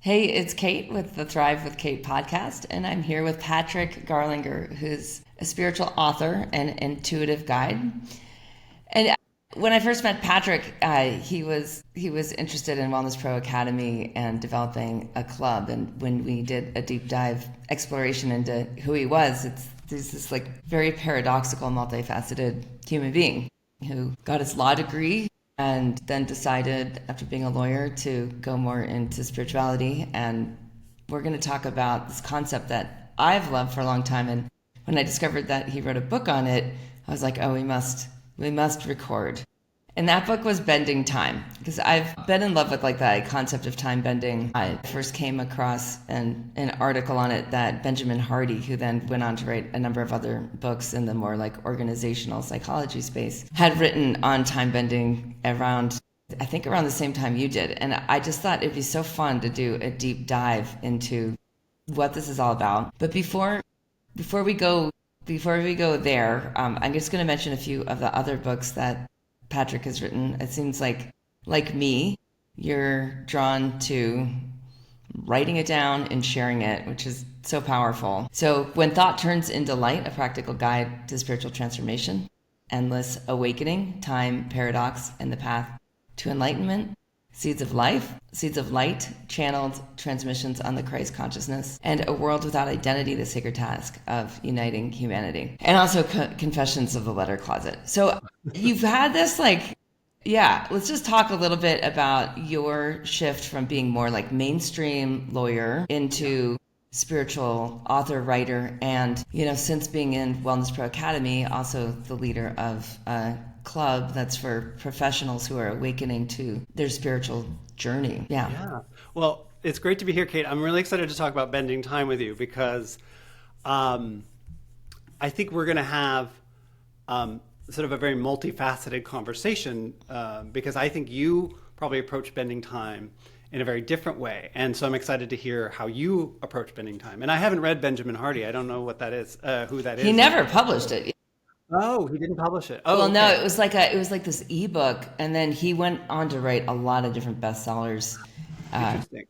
Hey, it's Kate with the Thrive with Kate podcast, and I'm here with Patrick Garlinger, who's a spiritual author and intuitive guide. And when I first met Patrick, he was interested in Wellness Pro Academy and developing a club. And when we did a deep dive exploration into who he was, there's this like very paradoxical, multifaceted human being who got his law degree and then decided, after being a lawyer, to go more into spirituality. And we're going to talk about this concept that I've loved for a long time. And when I discovered that he wrote a book on it, I was like, oh, we must record. And that book was Bending Time, because I've been in love with like that concept of time bending. I first came across an article on it that Benjamin Hardy, who then went on to write a number of other books in the more like organizational psychology space, had written on time bending around the same time you did. And I just thought it'd be so fun to do a deep dive into what this is all about. But before we go there, I'm just going to mention a few of the other books that Patrick has written. It seems like me, you're drawn to writing it down and sharing it, which is so powerful. So When Thought Turns into Light, a practical guide to spiritual transformation, Endless Awakening, Time, Paradox, and the Path to Enlightenment, Seeds of Life, Seeds of Light, Channeled Transmissions on the Christ Consciousness, and A World Without Identity, the Sacred Task of Uniting Humanity, and also Confessions of the Letter Closet. So you've had this let's just talk a little bit about your shift from being more like mainstream lawyer into spiritual author, writer, and, since being in Wellness Pro Academy, also the leader of club that's for professionals who are awakening to their spiritual journey. Yeah. Well, it's great to be here, Kate. I'm really excited to talk about Bending Time with you because I think we're going to have sort of a very multifaceted conversation because I think you probably approach Bending Time in a very different way. And so I'm excited to hear how you approach Bending Time. And I haven't read Benjamin Hardy. I don't know what that is, who that is. He never published it. Oh, he didn't publish it. Oh, well, okay. No, it was like this ebook, and then he went on to write a lot of different bestsellers. Interesting.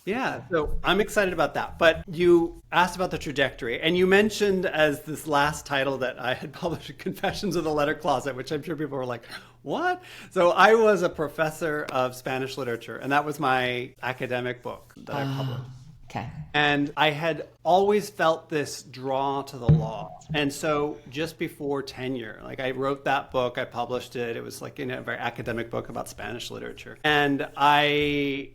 Yeah, so I'm excited about that. But you asked about the trajectory, and you mentioned as this last title that I had published Confessions of the Letter Closet, which I'm sure people were like, what? So I was a professor of Spanish literature, and that was my academic book that I published. Okay. And I had always felt this draw to the law. And so just before tenure, I wrote that book, I published it. It was a very academic book about Spanish literature. And I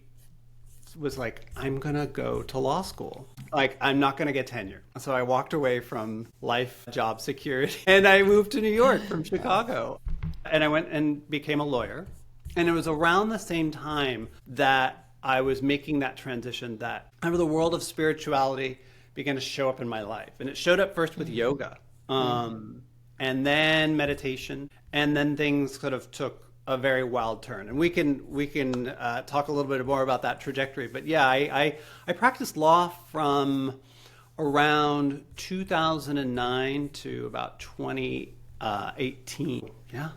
was like, I'm going to go to law school. I'm not going to get tenure. So I walked away from life, job security, and I moved to New York from Chicago. And I went and became a lawyer. And it was around the same time that I was making that transition that the world of spirituality began to show up in my life. And it showed up first with yoga, and then meditation, and then things sort of took a very wild turn. And we can talk a little bit more about that trajectory. But yeah, I practiced law from around 2009 to about 2018. Yeah.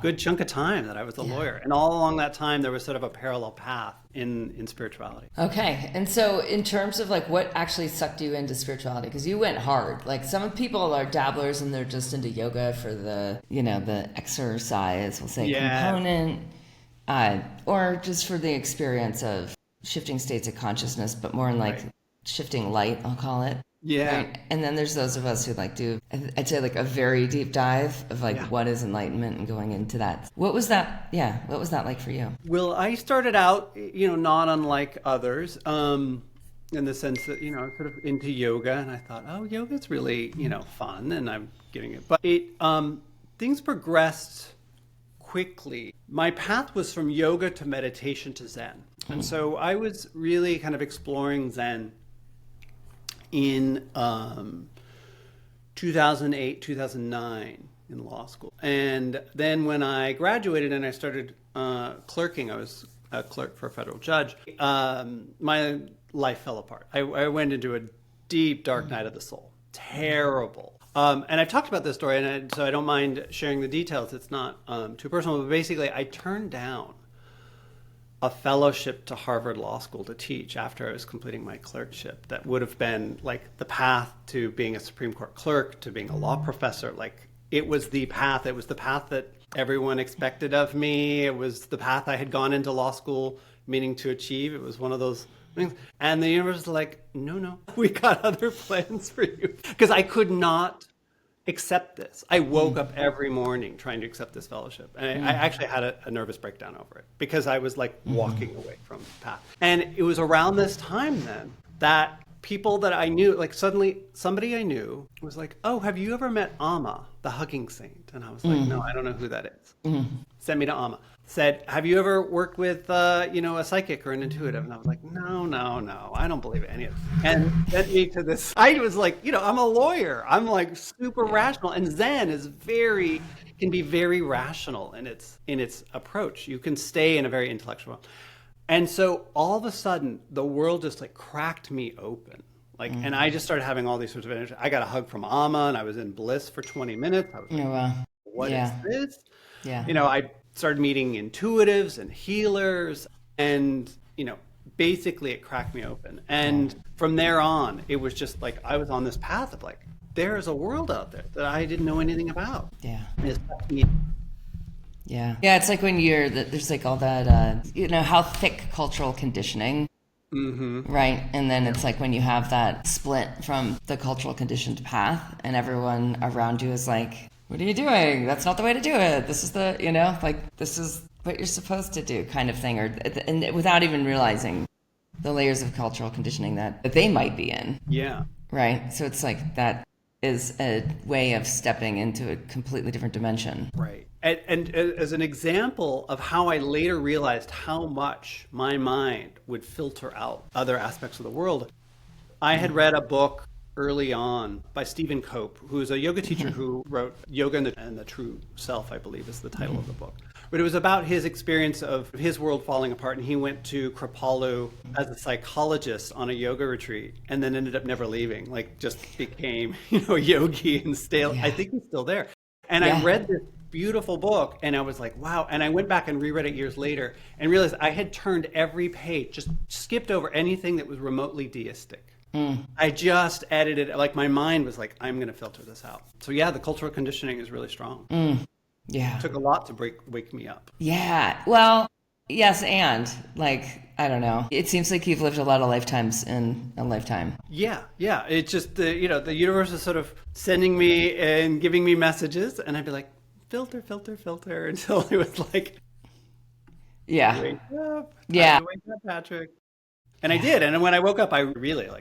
Good chunk of time that I was a lawyer. And all along that time, there was sort of a parallel path in spirituality. Okay. And so in terms of what actually sucked you into spirituality, because you went hard. Some people are dabblers and they're just into yoga for the exercise, we'll say, component, or just for the experience of shifting states of consciousness, but more in shifting light, I'll call it. Yeah. Right? And then there's those of us who do, I'd say a very deep dive of what is enlightenment and going into that. What was that? Yeah. What was that like for you? Well, I started out, not unlike others, in the sense that, I was sort of into yoga and I thought, oh, yoga's really, fun and I'm getting it. But things progressed quickly. My path was from yoga to meditation to Zen. And so I was really kind of exploring Zen in 2008, 2009 in law school. And then when I graduated and I started clerking, I was a clerk for a federal judge, my life fell apart. I went into a deep, dark night of the soul. Terrible. And I've talked about this story, and so I don't mind sharing the details. It's not too personal, but basically I turned down a fellowship to Harvard Law School to teach after I was completing my clerkship. That would have been like the path to being a Supreme Court clerk, to being a law professor. Like it was the path. It was the path that everyone expected of me. It was the path I had gone into law school meaning to achieve. It was one of those things. And the universe was like, no, we got other plans for you. Because I could not accept this. I woke up every morning trying to accept this fellowship. And I actually had a nervous breakdown over it because I was like walking away from the path. And it was around this time then that people that I knew, like suddenly somebody I knew was like, oh, have you ever met Amma, the hugging saint? And I was like, no, I don't know who that is. Sent me to Amma. Said, have you ever worked with, a psychic or an intuitive? And I was like, no, I don't believe any of it. And sent me to this. I was like, I'm a lawyer. I'm like super rational. And Zen can be very rational in its approach. You can stay in a very intellectual. And so all of a sudden, the world just like cracked me open. And I just started having all these sorts of energy. I got a hug from Amma, and I was in bliss for 20 minutes. I was like, what is this? Yeah. I started meeting intuitives and healers, and basically it cracked me open. And from there on, it was just like I was on this path of like, there's a world out there that I didn't know anything about. Yeah. Yeah. It's like when there's like all that how thick cultural conditioning, right? And then it's like when you have that split from the cultural conditioned path, and everyone around you is like, what are you doing? That's not the way to do it. This is this is what you're supposed to do, kind of thing, and without even realizing the layers of cultural conditioning that they might be in. Yeah. Right. So it's like that is a way of stepping into a completely different dimension. Right. And as an example of how I later realized how much my mind would filter out other aspects of the world, I had read a book early on by Stephen Cope, who's a yoga teacher who wrote Yoga and the True Self, I believe is the title of the book. But it was about his experience of his world falling apart, and he went to Kripalu as a psychologist on a yoga retreat, and then ended up never leaving, like just became, a yogi and stale. Yeah. I think he's still there. And I read this beautiful book, and I was like, wow. And I went back and reread it years later and realized I had turned every page, just skipped over anything that was remotely deistic. I just edited it. Like my mind was like, I'm going to filter this out. So yeah, the cultural conditioning is really strong. Yeah. It took a lot to wake me up. Yeah. Well, yes. And I don't know. It seems like you've lived a lot of lifetimes in a lifetime. Yeah. It's just the universe is sort of sending me and giving me messages, and I'd be like, filter until it was like, wake up. Yeah. Wake up, Patrick. And I did. And when I woke up, I really I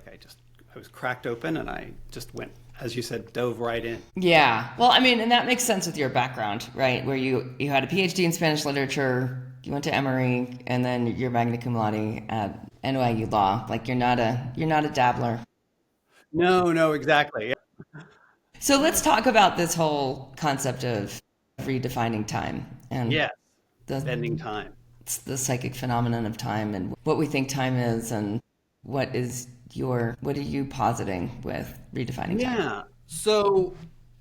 was cracked open, and I just went, as you said, dove right in. Yeah. Well, I mean, and that makes sense with your background, right? Where you had a PhD in Spanish literature, you went to Emory, and then you're magna cum laude at NYU Law. Like you're not a dabbler. No, exactly. So let's talk about this whole concept of redefining time and bending time. It's the psychic phenomenon of time and what we think time is, and what are you positing with redefining time? Yeah. So,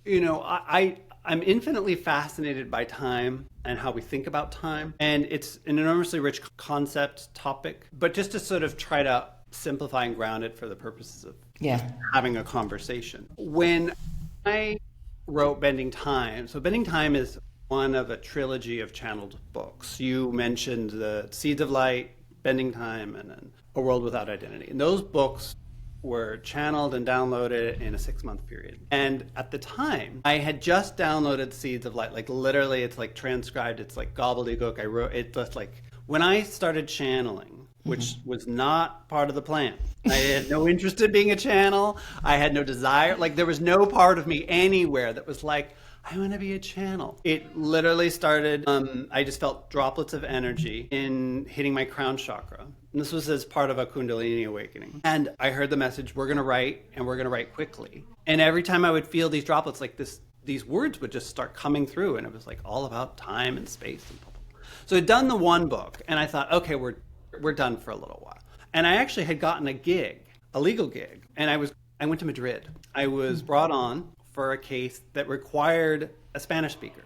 I'm infinitely fascinated by time and how we think about time. And it's an enormously rich concept topic, but just to sort of try to simplify and ground it for the purposes of having a conversation. When I wrote Bending Time, so Bending Time is one of a trilogy of channeled books. You mentioned the Seeds of Light, Bending Time, and then A World Without Identity. And those books were channeled and downloaded in a 6-month period. And at the time, I had just downloaded Seeds of Light. Like literally, it's like transcribed. It's like gobbledygook. I wrote it just like when I started channeling, which was not part of the plan. I had no interest in being a channel. I had no desire. Like there was no part of me anywhere that was like, I want to be a channel. It literally started, I just felt droplets of energy in hitting my crown chakra. And this was as part of a Kundalini awakening. And I heard the message, we're going to write, and we're going to write quickly. And every time I would feel these droplets, like these words would just start coming through. And it was like all about time and space and blah, blah, blah. So I'd done the one book, and I thought, okay, we're done for a little while. And I actually had gotten a gig, a legal gig. And I went to Madrid. I was brought on for a case that required a Spanish speaker.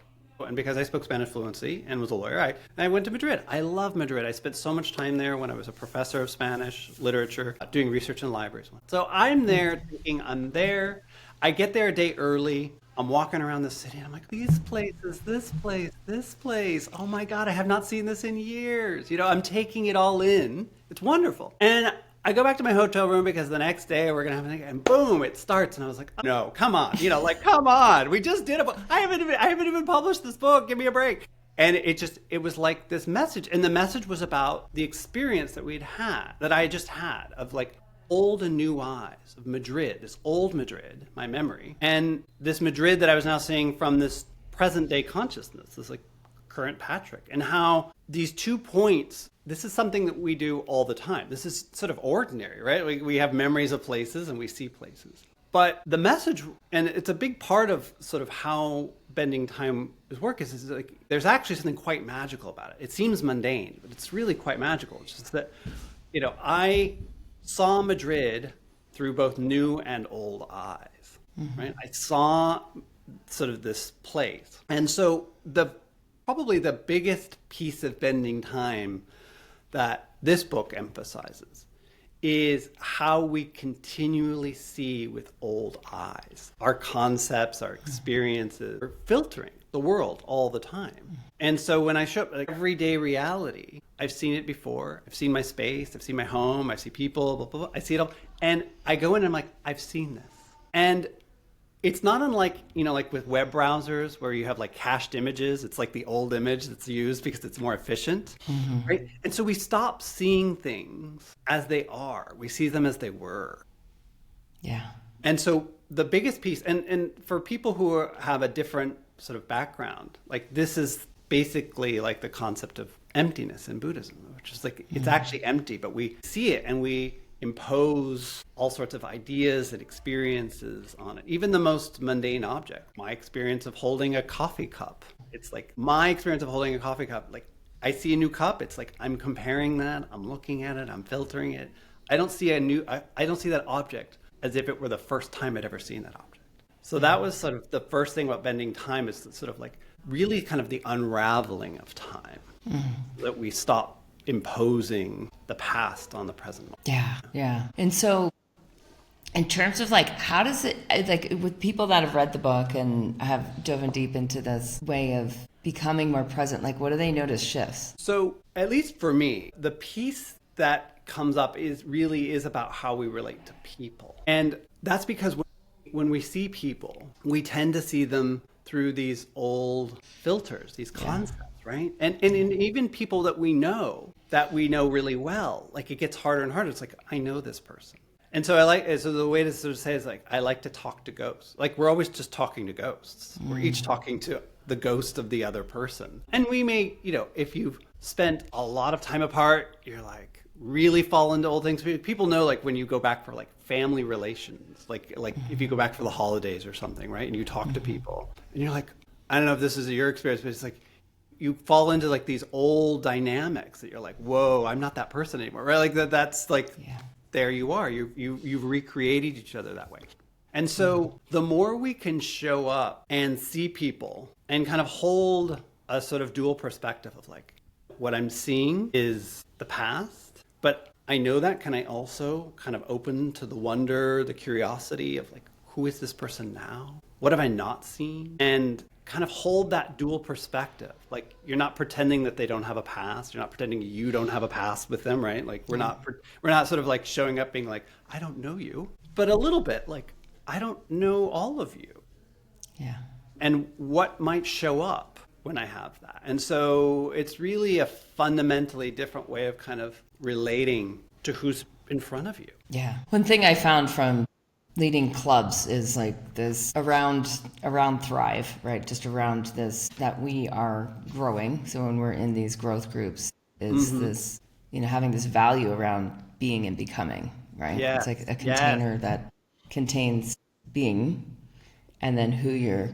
And because I spoke Spanish fluency and was a lawyer, I went to Madrid. I love Madrid. I spent so much time there when I was a professor of Spanish literature, doing research in libraries. So I'm there thinking I'm there. I get there a day early. I'm walking around the city and I'm like, these places, this place, this place. Oh my God, I have not seen this in years. I'm taking it all in. It's wonderful. And I go back to my hotel room because the next day we're going to have a thing, and boom, it starts. And I was like, oh, no, come on. Come on. We just did I haven't even published this book. Give me a break. And it was like this message. And the message was about the experience that I just had of like old and new eyes of Madrid, this old Madrid, my memory. And this Madrid that I was now seeing from this present day consciousness, this like current Patrick, and how these 2 points, this is something that we do all the time. This is sort of ordinary, right? We have memories of places and we see places. But the message, and it's a big part of sort of how Bending Time is work, is like there's actually something quite magical about it. It seems mundane, but it's really quite magical. It's just that, I saw Madrid through both new and old eyes, right? I saw sort of this place. And so probably the biggest piece of Bending Time that this book emphasizes is how we continually see with old eyes. Our concepts, our experiences, are filtering the world all the time. And so when I show up, like everyday reality, I've seen it before. I've seen my space, I've seen my home, I see people, blah, blah, blah. I see it all. And I go in and I'm like, I've seen this. And it's not unlike, like with web browsers where you have like cached images. It's like the old image that's used because it's more efficient, right? And so we stop seeing things as they are. We see them as they were. Yeah. And so the biggest piece, and for people who have a different sort of background, like this is basically like the concept of emptiness in Buddhism, which is like, it's actually empty, but we see it and we impose all sorts of ideas and experiences on it. Even the most mundane object. My experience of holding a coffee cup. It's like my experience of holding a coffee cup. Like I see a new cup. It's like I'm comparing that. I'm looking at it. I'm filtering it. I don't see I don't see that object as if it were the first time I'd ever seen that object. So that was sort of the first thing about Bending Time, is sort of like really kind of the unraveling of time, that we stop imposing the past on the present moment. Yeah. And so in terms of like, how does it, like with people that have read the book and have dove in deep into this way of becoming more present, like what do they notice shifts? So at least for me, the piece that comes up is about how we relate to people. And that's because when we see people, we tend to see them through these old filters, these concepts. Right. And even people that we know really well, like it gets harder and harder. It's like, I know this person. And so so the way to sort of say is like, I like to talk to ghosts. Like we're always just talking to ghosts. We're each talking to the ghost of the other person. And we may, if you've spent a lot of time apart, you're like really fall into old things. People know, like when you go back for like family relations, like if you go back for the holidays or something, right? And you talk to people and you're like, I don't know if this is your experience, but it's like, you fall into like these old dynamics that you're like, whoa, I'm not that person anymore, right? Like that's like, there you are. You've recreated each other that way. And so the more we can show up and see people and kind of hold a sort of dual perspective of like, what I'm seeing is the past, but I know that, can I also kind of open to the wonder, the curiosity of like, who is this person now? What have I not seen? And kind of hold that dual perspective. Like you're not pretending that they don't have a past. You're not pretending you don't have a past with them, right? Like we're not sort of like showing up being like, I don't know you, but a little bit like, I don't know all of you. Yeah. And what might show up when I have that. And so it's really a fundamentally different way of kind of relating to who's in front of you. Yeah. One thing I found from leading clubs is like this around Thrive, right? Just around this, that we are growing. So when we're in these growth groups, is this, having this value around being and becoming, right? Yeah. It's like a container that contains being and then who you're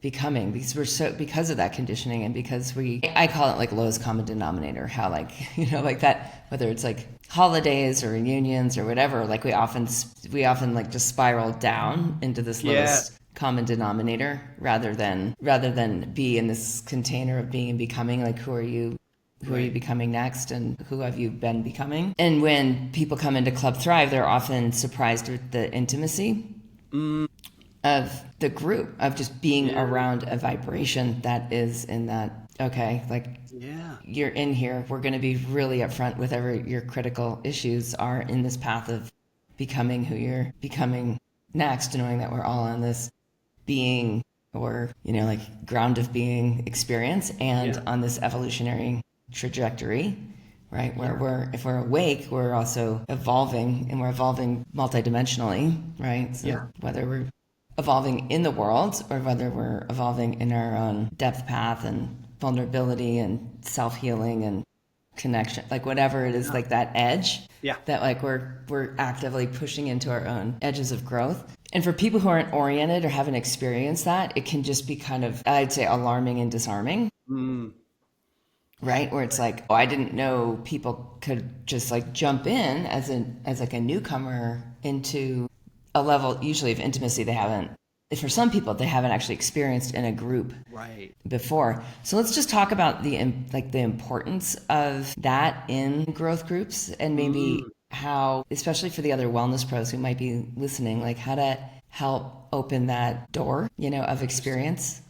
becoming, because of that conditioning, and because I call it like lowest common denominator, how like, like that, whether it's like holidays or reunions or whatever, like we often like just spiral down into this lowest common denominator rather than be in this container of being and becoming. Like, who are you becoming next, and who have you been becoming? And when people come into Club Thrive, they're often surprised with the intimacy of the group, of just being around a vibration that is in that, okay, like, you're in here, we're going to be really upfront with whatever your critical issues are in this path of becoming who you're becoming next, knowing that we're all on this being, or, like, ground of being experience, and on this evolutionary trajectory, right? Where if we're awake, we're also evolving, and we're evolving multidimensionally, right? So whether we're evolving in the world or whether we're evolving in our own depth path and vulnerability and self-healing and connection, like whatever it is, like that edge that like we're actively pushing into our own edges of growth. And for people who aren't oriented or haven't experienced that, it can just be kind of, I'd say, alarming and disarming. Right? Where it's like, oh, I didn't know people could just like jump in as like a newcomer into a level usually of intimacy they haven't, for some people, they haven't actually experienced in a group before. So let's just talk about the importance of that in growth groups, and maybe how, especially for the other wellness pros who might be listening, like how to help open that door, of experience.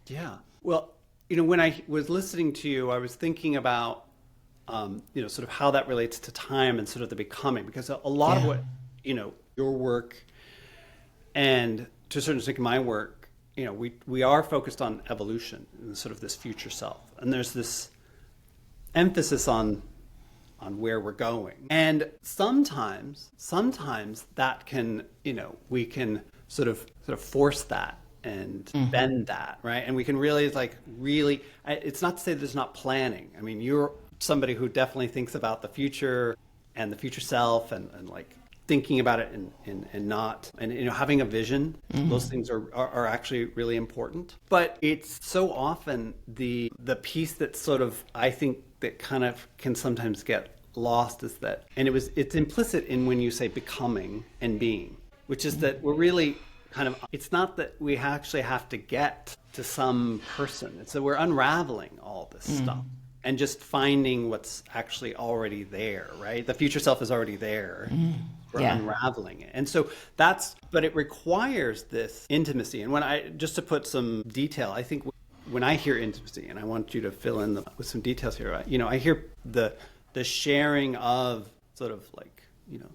Yeah. Well, when I was listening to you, I was thinking about, sort of how that relates to time and sort of the becoming, because a lot of what, your work and to a certain extent my work, we are focused on evolution and sort of this future self. And there's this emphasis on where we're going. And sometimes that can, we can sort of force that and bend that, right? And we can really, it's not to say there's not planning. I mean, you're somebody who definitely thinks about the future and the future self, and like thinking about it and not, and having a vision. Those things are actually really important. But it's so often the piece that sort of, I think, that kind of can sometimes get lost is that, and it's implicit in when you say becoming and being, which is that we're really kind of, it's not that we actually have to get to some person. It's that we're unraveling all this stuff and just finding what's actually already there, right? The future self is already there. We're unraveling it. And so but it requires this intimacy. And just to put some detail, I think when I hear intimacy, and I want you to fill in with some details here, I hear the sharing of sort of like,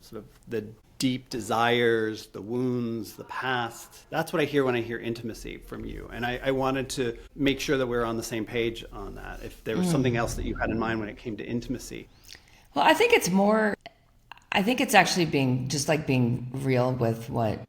sort of the deep desires, the wounds, the past. That's what I hear when I hear intimacy from you. And I wanted to make sure that we're on the same page on that. If there was something else that you had in mind when it came to intimacy. Well, I think it's actually being real with what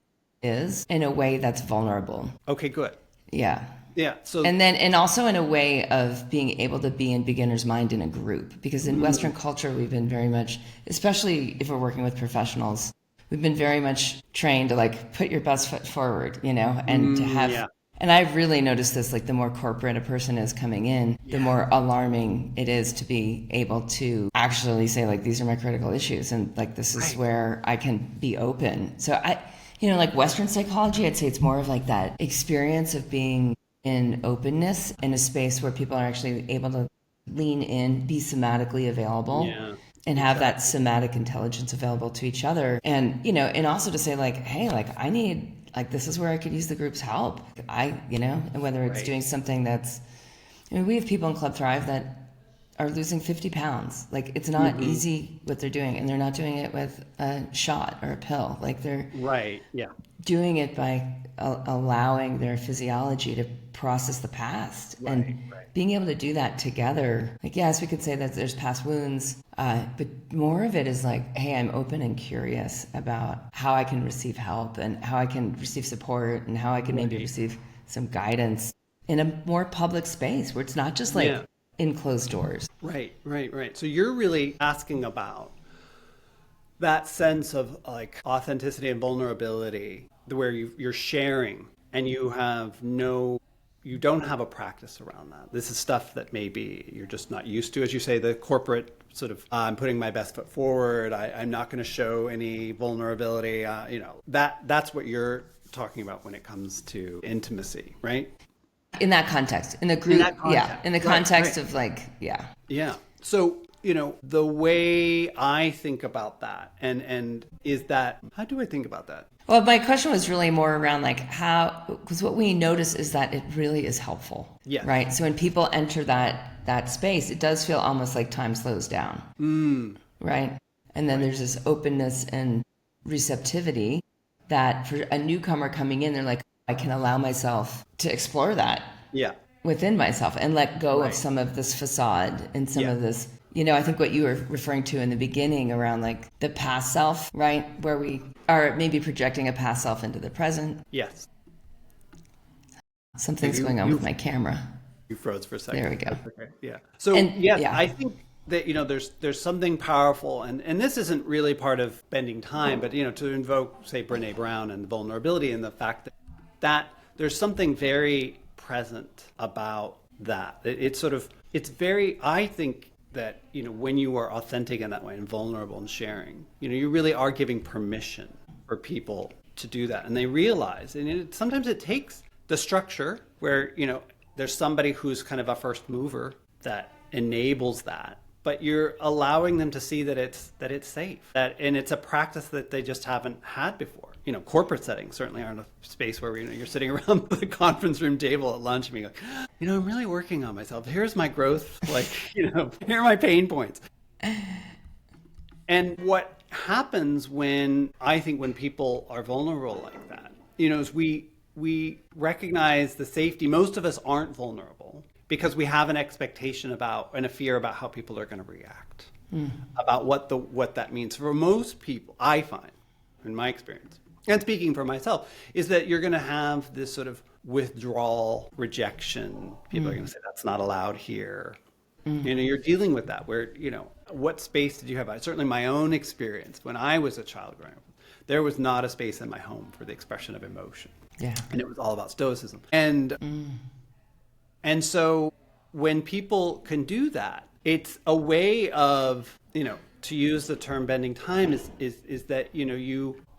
is, in a way that's vulnerable. Okay, good. Yeah. Yeah. So, and also in a way of being able to be in beginner's mind in a group, because in Western culture, we've been very much, especially if we're working with professionals, we've been very much trained to like put your best foot forward, and to have, and I've really noticed this, like the more corporate a person is coming in, the more alarming it is to be able to actually say, like, these are my critical issues, and like, this is where I can be open. So like Western psychology, I'd say it's more of like that experience of being in openness in a space where people are actually able to lean in, be somatically available, and have that somatic intelligence available to each other. And, and also to say like, hey, like I need, like, this is where I could use the group's help. And whether it's doing something that's, we have people in Club Thrive that are losing 50 pounds. Like, it's not easy what they're doing, and they're not doing it with a shot or a pill. Like, they're doing it by allowing their physiology to process the past and being able to do that together. Like, yes, we could say that there's past wounds, but more of it is like, hey, I'm open and curious about how I can receive help and how I can receive support and how I can maybe receive some guidance in a more public space where it's not just like in closed doors. Right. So you're really asking about that sense of like authenticity and vulnerability, where you're sharing and you don't have a practice around that. This is stuff that maybe you're just not used to. As you say, the corporate sort of, I'm putting my best foot forward. I'm not going to show any vulnerability. That's what you're talking about when it comes to intimacy, right? In that context, in the group, In that context. yeah, in the context of like, yeah. Yeah. So, the way I think about that and is that, how do I think about that? Well, my question was really more around like how, because what we notice is that it really is helpful, Yes. right? So when people enter that space, it does feel almost like time slows down, right? And then there's this openness and receptivity that for a newcomer coming in, they're like, I can allow myself to explore that Yeah. within myself and let go Right. of some of this facade and some Yeah. of this, I think what you were referring to in the beginning around like the past self, right? Where we are maybe projecting a past self into the present. Yes. Something's going on with my camera. You froze for a second. There we go. Okay. Yeah. So I think that there's something powerful, and this isn't really part of Bending Time, but to invoke, say, Brene Brown and vulnerability and the fact that there's something very present about that. It's very, I think that when you are authentic in that way and vulnerable and sharing, you really are giving permission for people to do that, and they realize, and sometimes it takes the structure where there's somebody who's kind of a first mover that enables that, but you're allowing them to see that it's safe, and it's a practice that they just haven't had before. Corporate settings certainly aren't a space where you're sitting around the conference room table at lunch and being like, I'm really working on myself. Here's my growth, here are my pain points. And what happens when people are vulnerable like that, is we recognize the safety. Most of us aren't vulnerable because we have an expectation about and a fear about how people are going to react, about what that means. For most people, I find, in my experience, and speaking for myself, is that you're going to have this sort of withdrawal, rejection. People are going to say, that's not allowed here. You're dealing with that where, what space did you have? Certainly my own experience when I was a child growing up, there was not a space in my home for the expression of emotion. Yeah. And it was all about stoicism. And so when people can do that, it's a way of, to use the term Bending Time is that,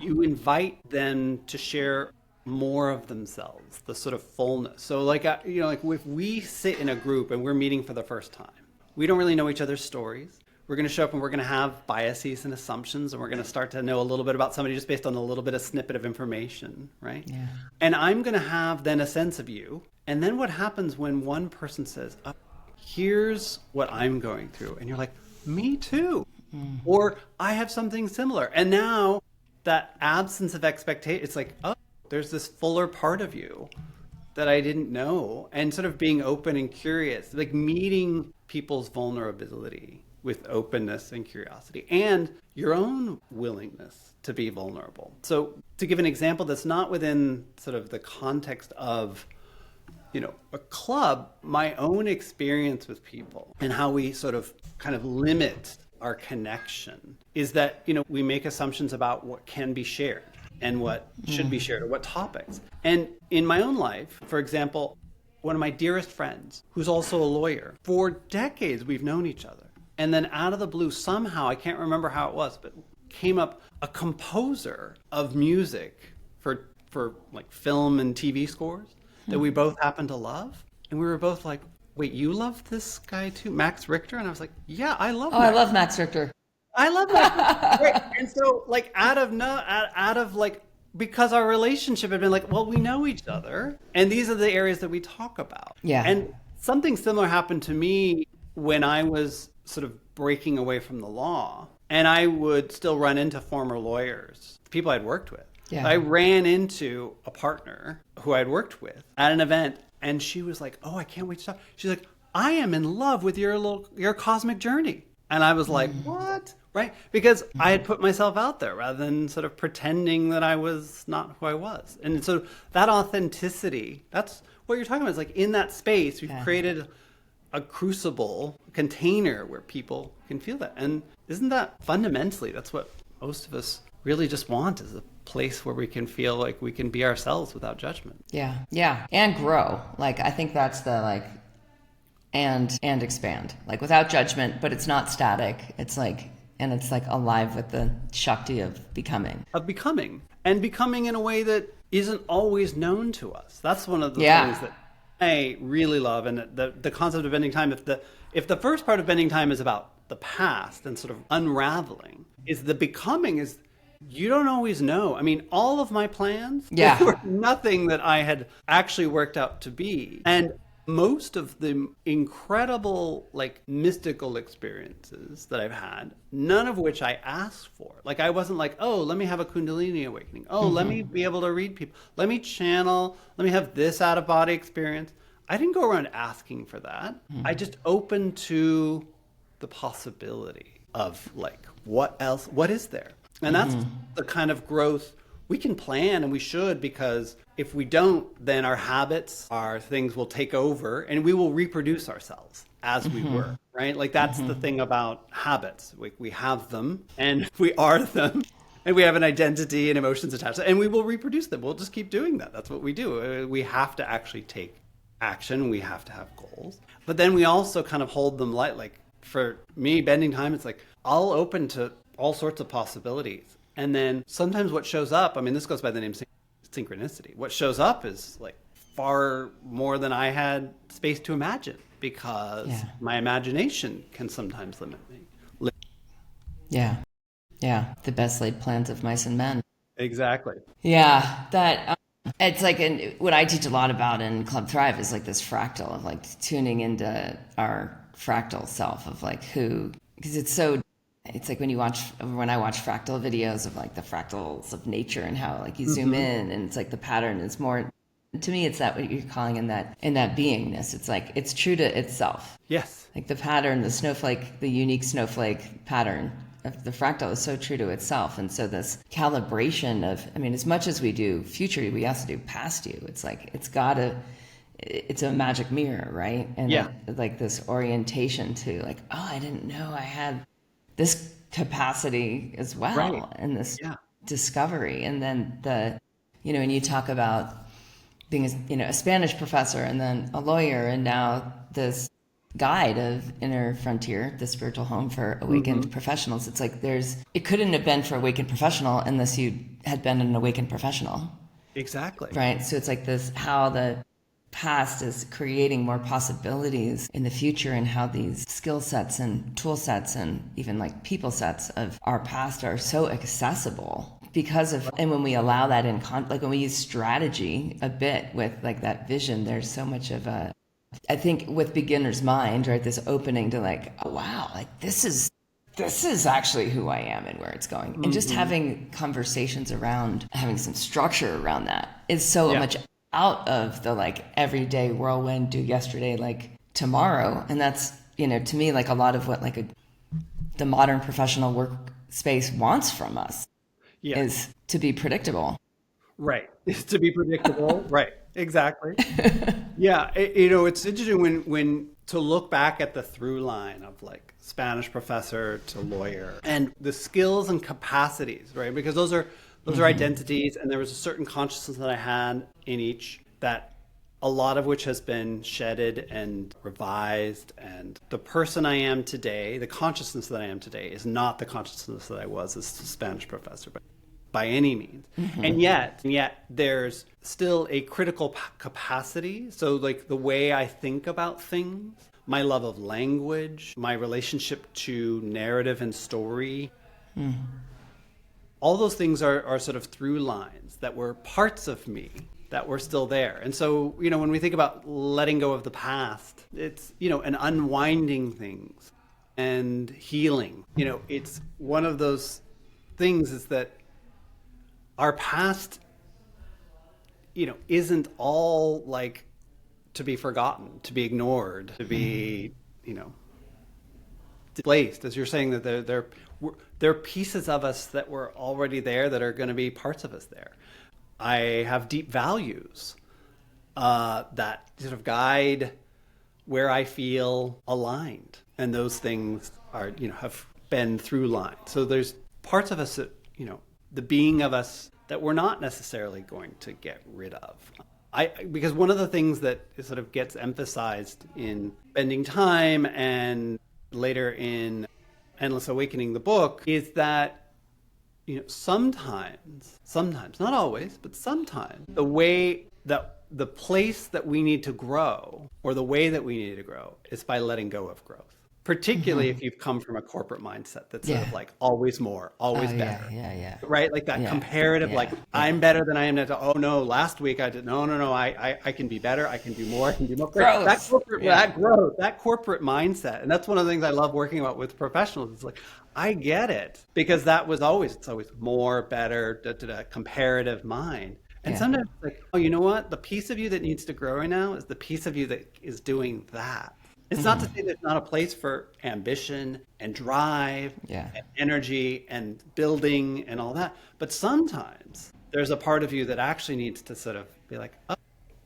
you invite them to share more of themselves, the sort of fullness. So like if we sit in a group and we're meeting for the first time, we don't really know each other's stories. We're going to show up and we're going to have biases and assumptions, and we're going to start to know a little bit about somebody just based on a little bit of snippet of information, right? Yeah. And I'm going to have then a sense of you. And then what happens when one person says, here's what I'm going through, and you're like, me too. Or I have something similar. And now that absence of expectation, it's like, there's this fuller part of you that I didn't know, and sort of being open and curious, like meeting people's vulnerability with openness and curiosity and your own willingness to be vulnerable. So to give an example that's not within sort of the context of, a club, my own experience with people and how we sort of kind of limit our connection is that, we make assumptions about what can be shared and what should be shared or what topics. And in my own life, for example, one of my dearest friends, who's also a lawyer, for decades we've known each other. And then out of the blue, somehow, I can't remember how it was, but came up a composer of music for like film and TV scores that we both happened to love. And we were both like, wait, you love this guy too? Max Richter? And I was like, yeah, I love Max. I love Max Richter. I love Max Richter. Right. And so like out of like, because our relationship had been like, well, we know each other and these are the areas that we talk about. Yeah. And something similar happened to me when I was sort of breaking away from the law, and I would still run into former lawyers, people I'd worked with. Yeah. I ran into a partner who I'd worked with at an event, and she was like, oh, I can't wait to talk. She's like, I am in love with your cosmic journey. And I was like, what? Right? Because I had put myself out there rather than sort of pretending that I was not who I was. And so that authenticity, that's what you're talking about. Is like in that space, we've created a crucible, a container where people can feel that. And isn't that fundamentally, that's what most of us really just want, is a place where we can feel like we can be ourselves without judgment. Yeah. Yeah. And grow. Like, I think that's the and expand, like without judgment, but it's not static. It's like and it's like alive with the Shakti of becoming. And becoming in a way that isn't always known to us. That's one of the things that I really love. And the concept of bending time, if the first part of bending time is about the past and sort of unraveling, is the becoming is you don't always know. I mean, all of my plans were nothing that I had actually worked out to be. And most of the incredible, like, mystical experiences that I've had, none of which I asked for. Like, I wasn't like, oh, let me have a Kundalini awakening. Oh, let me be able to read people. Let me channel. Let me have this out of body experience. I didn't go around asking for that. I just opened to the possibility of, like, what else? What is there? And that's the kind of growth we can plan, and we should, because if we don't, then our habits, our things will take over and we will reproduce ourselves as we were, right? Like, that's the thing about habits. We have them and we are them, and we have an identity and emotions attached, and we will reproduce them. We'll just keep doing that. That's what we do. We have to actually take action. We have to have goals. But then we also kind of hold them light. Like, for me, bending time, it's like I'll open to all sorts of possibilities. And then sometimes what shows up, I mean, this goes by the name synchronicity. What shows up is like far more than I had space to imagine, because my imagination can sometimes limit me. Yeah. The best laid plans of mice and men. Exactly. Yeah. That it's like, and what I teach a lot about in Club Thrive is like this fractal of like tuning into our fractal self of like who, because it's like when I watch fractal videos of like the fractals of nature and how like you zoom in and it's like the pattern is more, to me, it's that what you're calling in that beingness. It's like, it's true to itself. Yes. Like the pattern, the snowflake, the unique snowflake pattern of the fractal is so true to itself. And so this calibration of, I mean, as much as we do future you, we also do past you. It's like, it's a magic mirror, right? And like this orientation to like, oh, I didn't know I had this capacity as well, and this discovery. And then when you talk about being a Spanish professor and then a lawyer and now this guide of Inner Frontier, the spiritual home for awakened professionals, it's like it couldn't have been for awakened professional unless you had been an awakened professional. Exactly. Right. So it's like this, how the past is creating more possibilities in the future, and how these skill sets and tool sets and even like people sets of our past are so accessible because of, and when we allow that in like when we use strategy a bit with like that vision, there's so much of I think with beginner's mind, right, this opening to like, oh wow, like this is actually who I am and where it's going. And just having conversations around having some structure around that is so much out of the like everyday whirlwind, do yesterday like tomorrow. And that's, to me, like a lot of what like the modern professional workspace wants from us is to be predictable. Right. To be predictable. Right. Exactly. It's interesting when to look back at the through line of like Spanish professor to lawyer and the skills and capacities, right? Because those are identities, and there was a certain consciousness that I had in each, that a lot of which has been shedded and revised. And the person I am today, the consciousness that I am today, is not the consciousness that I was as a Spanish professor, but by any means. And yet there's still a critical capacity. So like the way I think about things, my love of language, my relationship to narrative and story, all those things are sort of through lines that were parts of me that were still there. And so, when we think about letting go of the past, it's, an unwinding things and healing. It's one of those things is that our past, isn't all like to be forgotten, to be ignored, to be, displaced. As you're saying, that there are pieces of us that were already there that are going to be parts of us there. I have deep values that sort of guide where I feel aligned, and those things are, have been through lines. So there's parts of us that, the being of us that we're not necessarily going to get rid of. Because one of the things that sort of gets emphasized in Bending Time and later in Endless Awakening, the book, is that, sometimes, not always, but sometimes, the way that the place that we need to grow, or the way that we need to grow, is by letting go of growth. Particularly if you've come from a corporate mindset that's sort of like always more, always better. Right? Like that comparative, I'm better than I am now. Oh no, last week I did, no, I can be better. I can do more. I can do more. Growth. That growth, that corporate mindset. And that's one of the things I love working about with professionals. It's like, I get it, because it's always more, better, comparative mind. And sometimes it's like, oh, you know what? The piece of you that needs to grow right now is the piece of you that is doing that. It's not to say there's not a place for ambition and drive and energy and building and all that. But sometimes there's a part of you that actually needs to sort of be like, oh,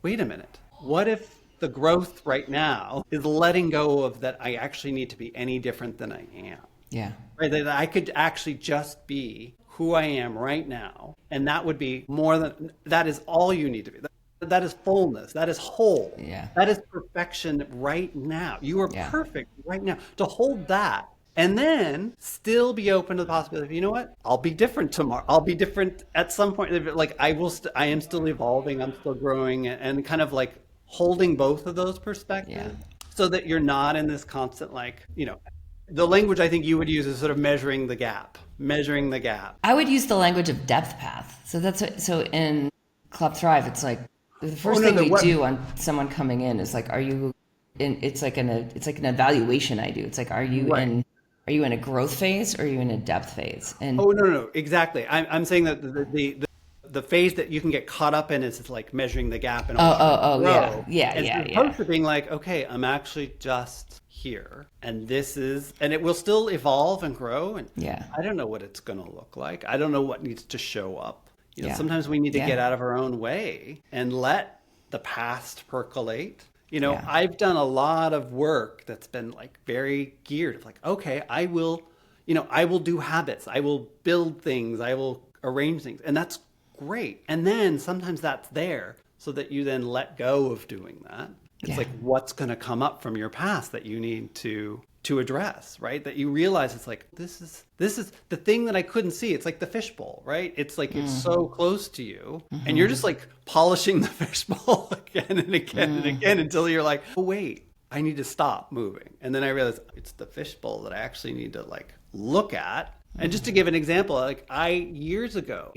wait a minute. What if the growth right now is letting go of that I actually need to be any different than I am? Yeah. Right? That I could actually just be who I am right now. And that would be more than, that is all you need to be. That is fullness. That is whole. Yeah. That is perfection right now. You are perfect right now. To hold that and then still be open to the possibility of, you know what? I'll be different tomorrow. I'll be different at some point. Like I am still evolving. I'm still growing, and kind of like holding both of those perspectives so that you're not in this constant, like, the language I think you would use is sort of measuring the gap. I would use the language of depth path. So in Club Thrive, it's like, the first thing we do on someone coming in is like, are you in? It's like an evaluation I do. It's like, are you in a growth phase, or are you in a depth phase? And no, exactly. I'm saying that the phase that you can get caught up in is like measuring the gap and opposed to being like, okay, I'm actually just here, and it will still evolve and grow, and I don't know what it's going to look like. I don't know what needs to show up. Sometimes we need to get out of our own way and let the past percolate. I've done a lot of work that's been like very geared, like, okay, I will do habits. I will build things. I will arrange things. And that's great. And then sometimes that's there so that you then let go of doing that. It's like, what's going to come up from your past that you need to address, right? That you realize it's like, this is the thing that I couldn't see. It's like the fishbowl, right? It's like, it's so close to you, and you're just like polishing the fishbowl again and again and again until you're like, oh wait, I need to stop moving. And then I realized it's the fishbowl that I actually need to like look at. And just to give an example, like years ago,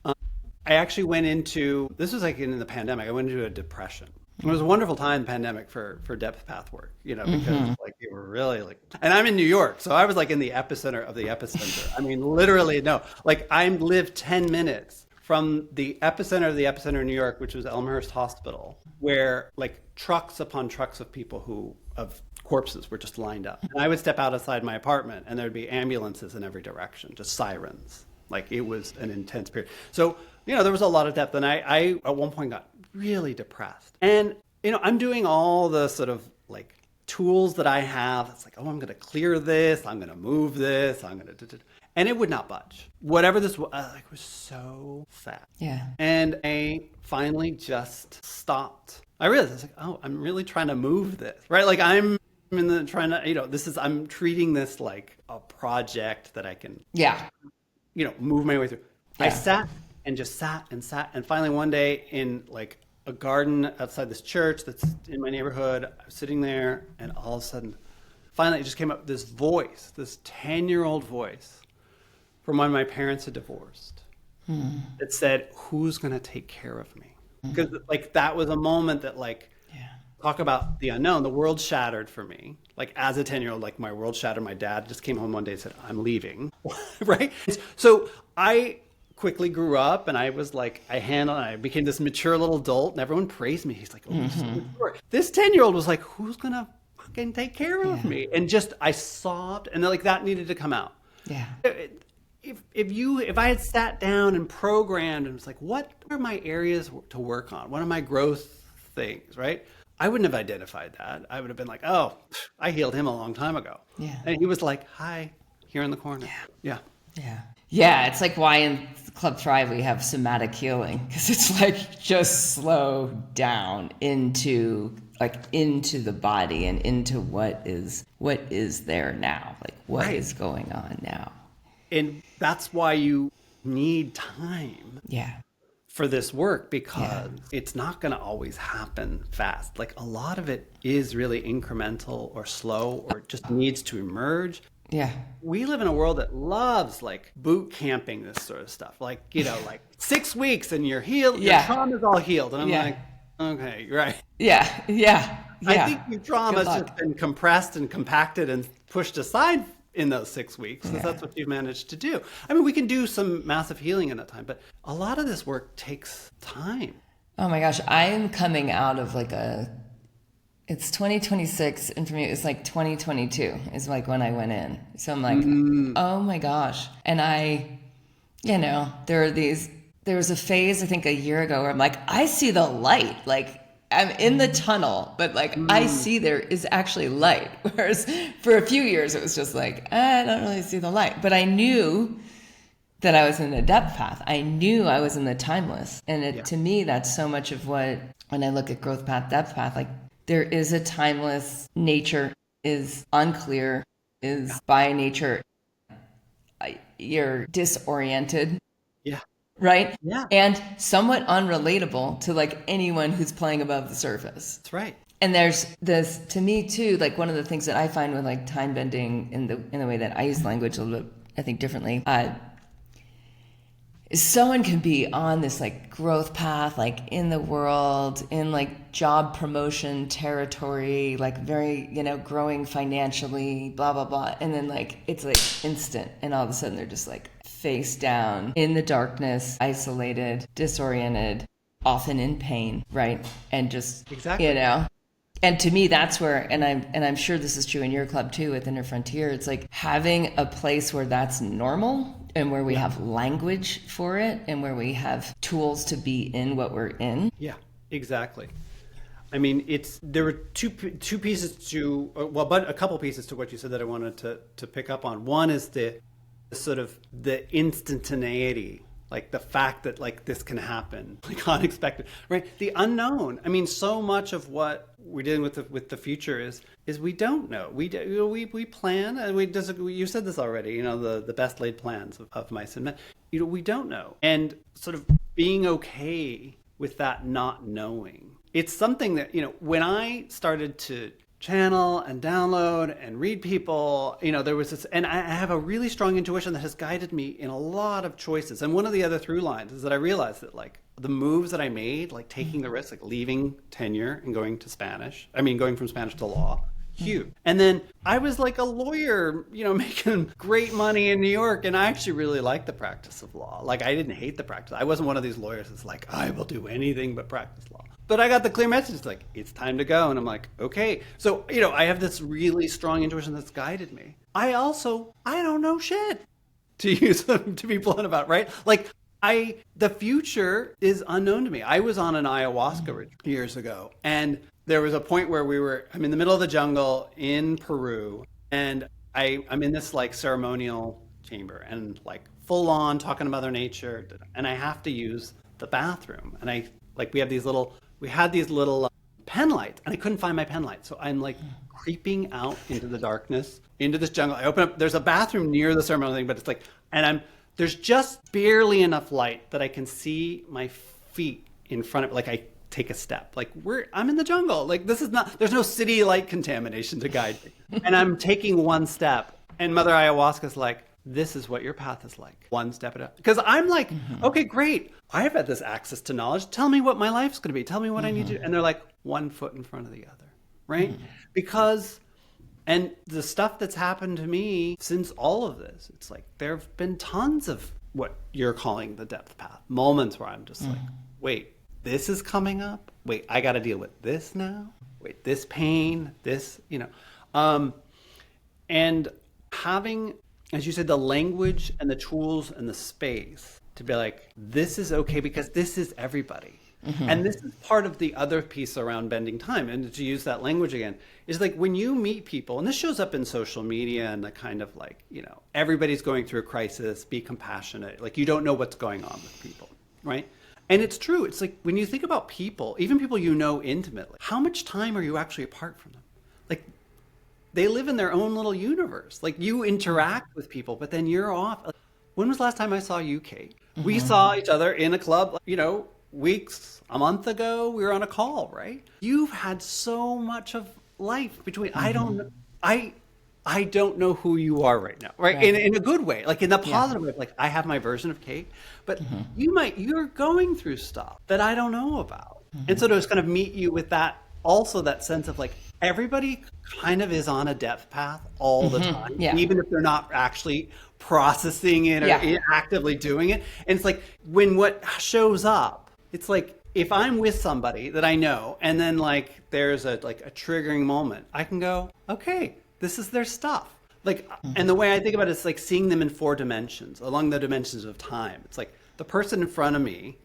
I actually went into, this was like in the pandemic, I went into a depression. It was a wonderful time in the pandemic for depth path work, because like you were really like, and I'm in New York, so I was like in the epicenter of the epicenter. I mean, literally, no, like I lived 10 minutes from the epicenter of New York, which was Elmhurst Hospital, where like trucks upon trucks of people of corpses were just lined up. And I would step outside my apartment and there'd be ambulances in every direction, just sirens. Like it was an intense period. So, there was a lot of depth, and I at one point got really depressed. And, I'm doing all the sort of like tools that I have. It's like, oh, I'm going to clear this. I'm going to move this. And it would not budge. Whatever this was, I was so sad. Yeah. And I finally just stopped. I realized, I was like, oh, I'm really trying to move this, right? Like I'm I'm treating this like a project that I can, move my way through. Yeah. I sat and just sat, and finally one day in like a garden outside this church that's in my neighborhood, I was sitting there, and all of a sudden, finally it just came up, this voice, this 10-year-old voice from when my parents had divorced, that said, who's going to take care of me? Because like that was a moment that like, talk about the unknown, the world shattered for me. Like as a 10-year-old, like my world shattered. My dad just came home one day and said, I'm leaving, right? So I quickly grew up, and I was like, I became this mature little adult, and everyone praised me. He's like, oh, you're so mature. This 10-year-old was like, who's going to fucking take care of me? And just, I sobbed, and like that needed to come out. Yeah. If I had sat down and programmed and was like, what are my areas to work on? What are my growth things, right? I wouldn't have identified that. I would have been like, oh, I healed him a long time ago. Yeah. And he was like, hi, here in the corner. Yeah. Yeah. Yeah. It's like why in Club Thrive, we have somatic healing, because it's like just slow down into the body and into what is there now, like what is going on now. And that's why you need time. Yeah. For this work, because it's not going to always happen fast. Like a lot of it is really incremental or slow or just needs to emerge. Yeah. We live in a world that loves like boot camping this sort of stuff. Like, like 6 weeks and you're healed, your trauma's all healed. And I'm like, okay, right. Yeah. I think your trauma's just been compressed and compacted and pushed aside in those 6 weeks, because that's what you've managed to do. I mean, we can do some massive healing in that time, but a lot of this work takes time. Oh my gosh, I am coming out of it's 2026, and for me it's like 2022 is like when I went in. So I'm like, oh my gosh. And there was a phase I think a year ago where I'm like, I see the light, like I'm in the tunnel, but like I see there is actually light. Whereas for a few years it was just like, I don't really see the light. But I knew that I was in the depth path. I knew I was in the timeless. And to me, that's so much of what, when I look at growth path, depth path, like there is a timeless nature, is unclear, is by nature, you're disoriented. Yeah. Right? Yeah. And somewhat unrelatable to like anyone who's playing above the surface. That's right. And there's this, to me too, like one of the things that I find with like time bending in the way that I use language a little bit, I think differently, is someone can be on this like growth path, like in the world, in like job promotion territory, like very, growing financially, blah, blah, blah. And then like, it's like instant. And all of a sudden they're just like, face down in the darkness, isolated, disoriented, often in pain, right? And just and to me that's where, and I'm sure this is true in your club too with Inner Frontier, it's like having a place where that's normal and where we have language for it and where we have tools to be in what we're in. Yeah, exactly. I mean, there were two pieces to, but a couple pieces to what you said that I wanted to pick up on. One is the sort of the instantaneity, like the fact that like this can happen, like unexpected, right? The unknown. I mean, so much of what we're dealing with the future is we don't know. We plan, and you said this already. The best laid plans of mice and men. We don't know, and sort of being okay with that not knowing. It's something that when I started to channel and download and read people, there was this, and I have a really strong intuition that has guided me in a lot of choices. And one of the other through lines is that I realized that like the moves that I made, like taking the risk, like leaving tenure and going from Spanish to law, huge. And then I was like a lawyer, making great money in New York, and I actually really liked the practice of law. Like I didn't hate the practice. I wasn't one of these lawyers that's like, I will do anything but practice law. But I got the clear message, like, it's time to go. And I'm like, okay. So, I have this really strong intuition that's guided me. I don't know shit, to be blunt about, right? Like, the future is unknown to me. I was on an ayahuasca retreat years ago, and there was a point where I'm in the middle of the jungle in Peru, and I'm in this like ceremonial chamber and like full on talking to Mother Nature, and I have to use the bathroom. And we had these little pen lights, and I couldn't find my pen light. So I'm like creeping out into the darkness, into this jungle. I open up, there's a bathroom near the ceremonial thing, but it's like, and there's just barely enough light that I can see my feet in front of, like I take a step. Like I'm in the jungle. Like there's no city light contamination to guide me. And I'm taking one step, and Mother Ayahuasca's like, this is what your path is like. One step at a time. Because I'm like, okay, great. I've had this access to knowledge. Tell me what my life's going to be. Tell me what I need to do. And they're like 1 foot in front of the other, right? Because, and the stuff that's happened to me since all of this, it's like there have been tons of what you're calling the depth path. Moments where I'm just like, wait, this is coming up? Wait, I got to deal with this now? Wait, this pain, this, and having, as you said, the language and the tools and the space to be like, this is okay because this is everybody. And this is part of the other piece around bending time. And to use that language again, is like when you meet people, and this shows up in social media and the kind of like, everybody's going through a crisis, be compassionate. Like you don't know what's going on with people, right? And it's true. It's like when you think about people, even people you know intimately, how much time are you actually apart from them? Like they live in their own little universe. Like you interact with people, but then you're off. Like, when was the last time I saw you, Cate? We saw each other in a club, weeks, a month ago. We were on a call, right? You've had so much of life between. I don't know who you are right now, right? In a good way, like in the positive way. Like I have my version of Cate, but you're going through stuff that I don't know about, and so to just kind of meet you with that, also that sense of like everybody kind of is on a depth path all the time, even if they're not actually processing it or actively doing it. And it's like when what shows up, it's like if I'm with somebody that I know, and then like there's a triggering moment, I can go, okay, this is their stuff. Like, and the way I think about it is like seeing them in 4 dimensions, along the dimensions of time. It's like the person in front of me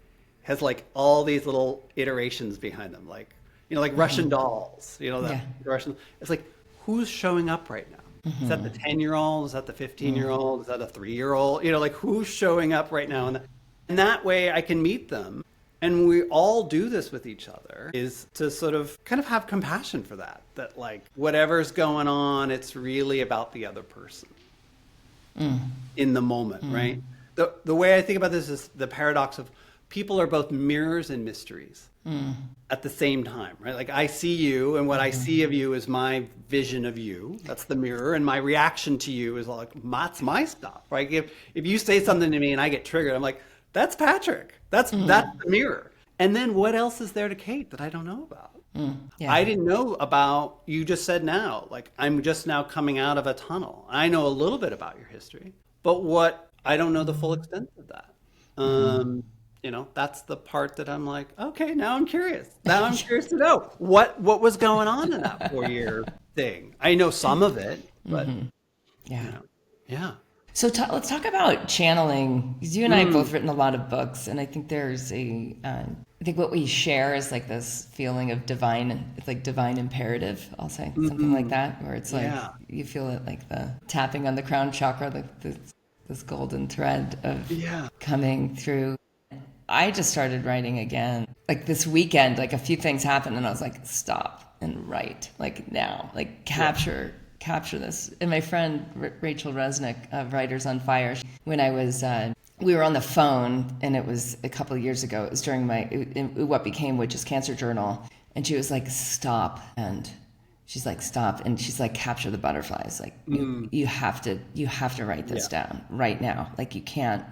has like all these little iterations behind them, like, like Russian dolls, the Russian, it's like, who's showing up right now? Is that the 10-year-old? Is that the 15-year-old? Is that a 3-year-old? Like who's showing up right now? And that way I can meet them. And we all do this with each other, is to sort of kind of have compassion for that like whatever's going on, it's really about the other person in the moment, right? The way I think about this is the paradox of people are both mirrors and mysteries at the same time, right? Like I see you, and what I see of you is my vision of you. That's the mirror, and my reaction to you is like, that's my stuff, right? If you say something to me and I get triggered, I'm like, that's Patrick. That's the mirror. And then what else is there to Cate that I don't know about? I didn't know about, you just said now, like I'm just now coming out of a tunnel. I know a little bit about your history, but I don't know the full extent of that. That's the part that I'm like, okay, now I'm curious. Now I'm curious to know what was going on in that 4-year thing. I know some of it, but So let's talk about channeling, because you and I have both written a lot of books, and I think there's I think what we share is like this feeling of it's like divine imperative, I'll say, something like that, where it's like, you feel it like the tapping on the crown chakra, like this golden thread of coming through. I just started writing again, like this weekend, like a few things happened, and I was like, stop and write, like now, like capture this. And my friend Rachel Resnick of Writers on Fire, when I was we were on the phone, and it was a couple of years ago, it was during what became Witch's Cancer Journal, and she was like, stop, and she's like, stop, and she's like, capture the butterflies, like you have to write this down right now, like you can't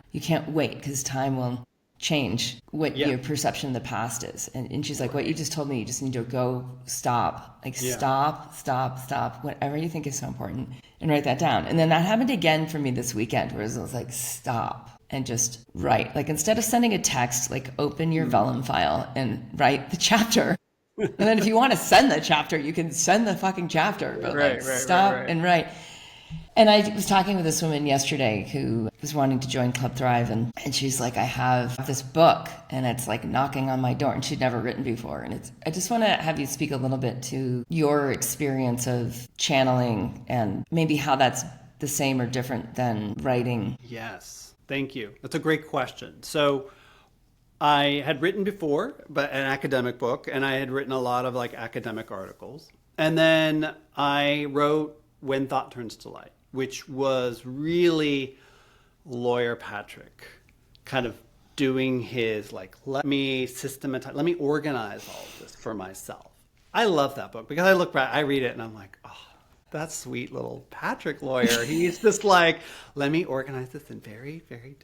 wait, because time will change what your perception of the past is. And she's like, what you just told me, you just need to go stop, like stop, whatever you think is so important, and write that down. And then that happened again for me this weekend, where it was like, stop and just write. Like instead of sending a text, like open your vellum file and write the chapter. And then if you want to send the chapter, you can send the fucking chapter, but stop and write. And I was talking with this woman yesterday who was wanting to join Club Thrive, and she's like, I have this book, and it's like knocking on my door, and she'd never written before. And I just want to have you speak a little bit to your experience of channeling, and maybe how that's the same or different than writing. Yes, thank you. That's a great question. So I had written before, but an academic book, and I had written a lot of like academic articles. And then I wrote When Thought Turns to Light, which was really lawyer Patrick kind of doing his like, let me systematize, let me organize all of this for myself. I love that book because I look back, I read it and I'm like, oh, that's sweet little Patrick lawyer. He's just like, let me organize this in very, very,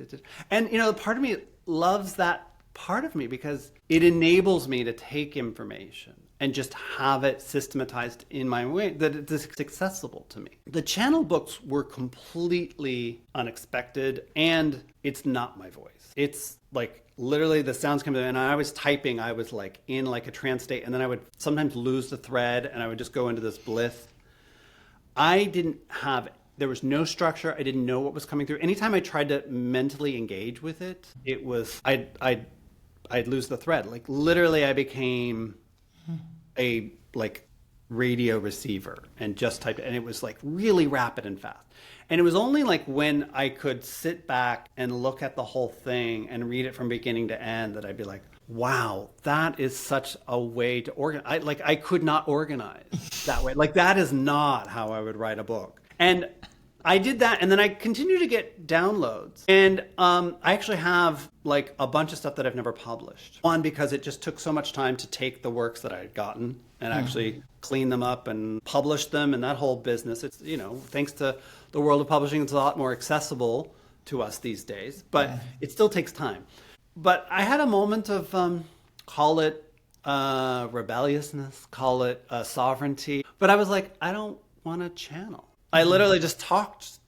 and part of me loves that part of me because it enables me to take information and just have it systematized in my way that it's accessible to me. The channel books were completely unexpected, and it's not my voice. It's like literally the sounds come in, and I was typing, I was like in like a trance state, and then I would sometimes lose the thread and I would just go into this bliss. There was no structure. I didn't know what was coming through. Anytime I tried to mentally engage with it, it was, I'd lose the thread. Like literally I became a like radio receiver and just type it. And it was like really rapid and fast. And it was only like when I could sit back and look at the whole thing and read it from beginning to end that I'd be like, wow, that is such a way to organize. I could not organize that way. Like that is not how I would write a book. And I did that, and then I continue to get downloads. And I actually have like a bunch of stuff that I've never published. One, because it just took so much time to take the works that I had gotten and actually clean them up and publish them, and that whole business. It's, you know, thanks to the world of publishing, it's a lot more accessible to us these days, but it still takes time. But I had a moment of, call it rebelliousness, call it sovereignty. But I was like, I don't want to channel. I literally just talked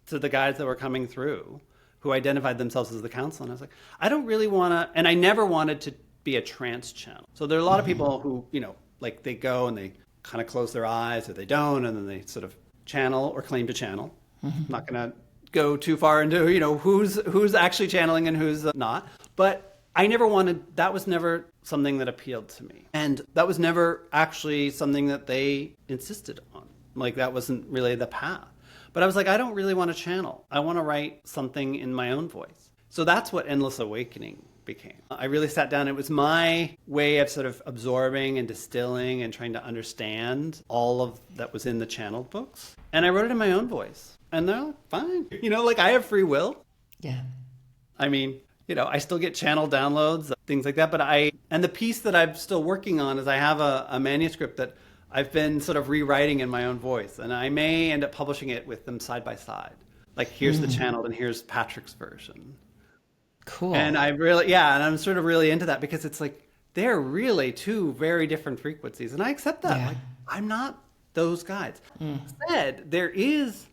to the guys that were coming through who identified themselves as the council. And I was like, I don't really want to, and I never wanted to be a trance channel. So there are a lot of people who, you know, like they go and they kind of close their eyes or they don't, and then they sort of channel or claim to channel. I'm not going to go too far into, you know, who's actually channeling and who's not. But I never wanted, that was never something that appealed to me. And that was never actually something that they insisted on. Like that wasn't really the path. But I was like, I don't really want to channel. I want to write something in my own voice. So that's what Endless Awakening became. I really sat down. It was my way of sort of absorbing and distilling and trying to understand all of that was in the channeled books. And I wrote it in my own voice. And they're like, fine. You know, like I have free will. Yeah. I mean, you know, I still get channel downloads, things like that. But and the piece that I'm still working on is I have a manuscript that I've been sort of rewriting in my own voice. And I may end up publishing it with them side by side. Like here's the channeled and here's Patrick's version. Cool. And I really, and I'm sort of really into that because it's like, they're really two very different frequencies. And I accept that. Yeah. Like, I'm not those guys. Instead, there is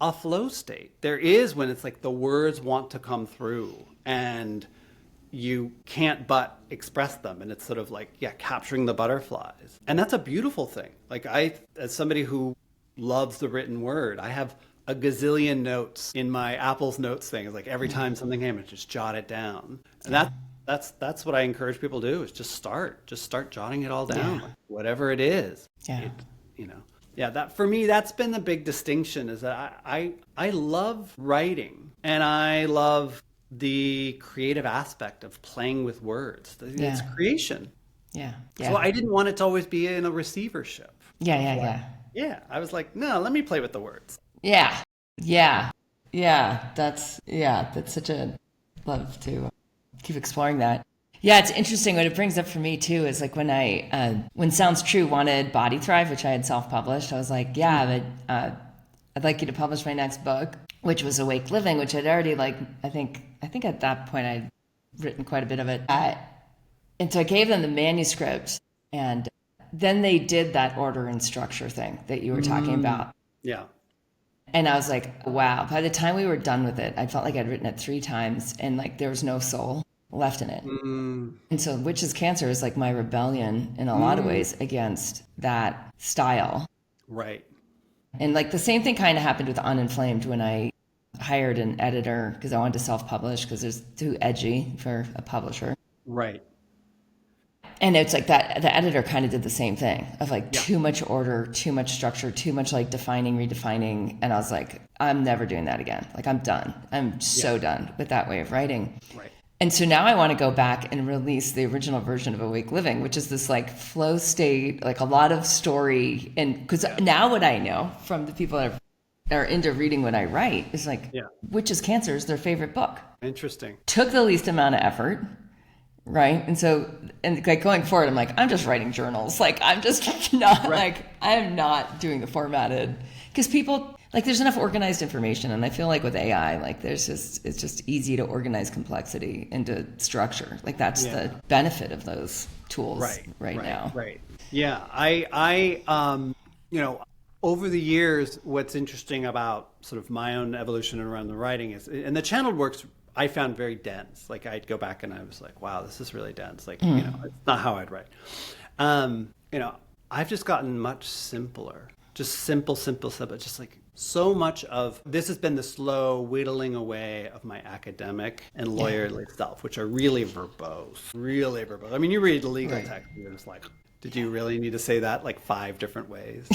a flow state. There is when it's like the words want to come through and you can't but express them. And it's sort of like, capturing the butterflies. And that's a beautiful thing. Like as somebody who loves the written word, I have a gazillion notes in my Apple's notes thing. It's like every time something came, I just jot it down. And that's what I encourage people to do is just start jotting it all down, like whatever it is. Yeah. That for me, that's been the big distinction is that I love writing and I love the creative aspect of playing with words. It's creation. Yeah. So I didn't want it to always be in a receivership. Yeah. I was like, no, let me play with the words. Yeah. That's such a love to keep exploring that. Yeah, it's interesting. What it brings up for me too is like when Sounds True wanted Body Thrive, which I had self-published, I was like, but I'd like you to publish my next book, which was Awake Living, which I'd already I think at that point I'd written quite a bit of it. And so I gave them the manuscript, and then they did that order and structure thing that you were talking about. Yeah. And I was like, wow, by the time we were done with it, I felt like I'd written it 3 times and like there was no soul left in it. And so Witch's Cancer is like my rebellion in a lot of ways against that style. Right. And like the same thing kind of happened with Uninflamed when I hired an editor because I wanted to self-publish because it was too edgy for a publisher. Right. And it's like that the editor kind of did the same thing of like too much order, too much structure, too much like defining, redefining. And I was like, I'm never doing that again. Like I'm done. I'm so done with that way of writing. Right. And so now I want to go back and release the original version of Awake Living, which is this like flow state, like a lot of story. And because now what I know from the people that are into reading what I write is like Witch's Cancer is their favorite book. Interesting. Took the least amount of effort. Right. And so, and like going forward, I'm like, I'm just writing journals. Like, I'm just not like, I am not doing the formatted because people like there's enough organized information. And I feel like with AI, like it's just easy to organize complexity into structure. Like that's the benefit of those tools right now. Right. Yeah. I over the years, what's interesting about sort of my own evolution around the writing is, and the channeled works I found very dense. Like I'd go back and I was like, wow, this is really dense. Like, it's not how I'd write. I've just gotten much simpler, just simple, just like so much of this has been the slow whittling away of my academic and lawyerly self, which are really verbose, really verbose. I mean, you read the legal text and you're just like, did you really need to say that like 5 different ways?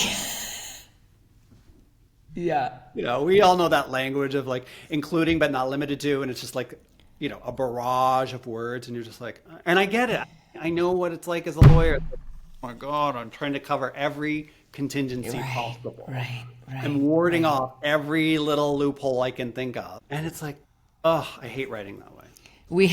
Yeah. You know, we all know that language of like including but not limited to, and it's just like, you know, a barrage of words, and you're just like, and I get it. I know what it's like as a lawyer. It's like, oh my God, I'm trying to cover every contingency possible. Right. I'm warding off every little loophole I can think of. And it's like, oh, I hate writing that way. We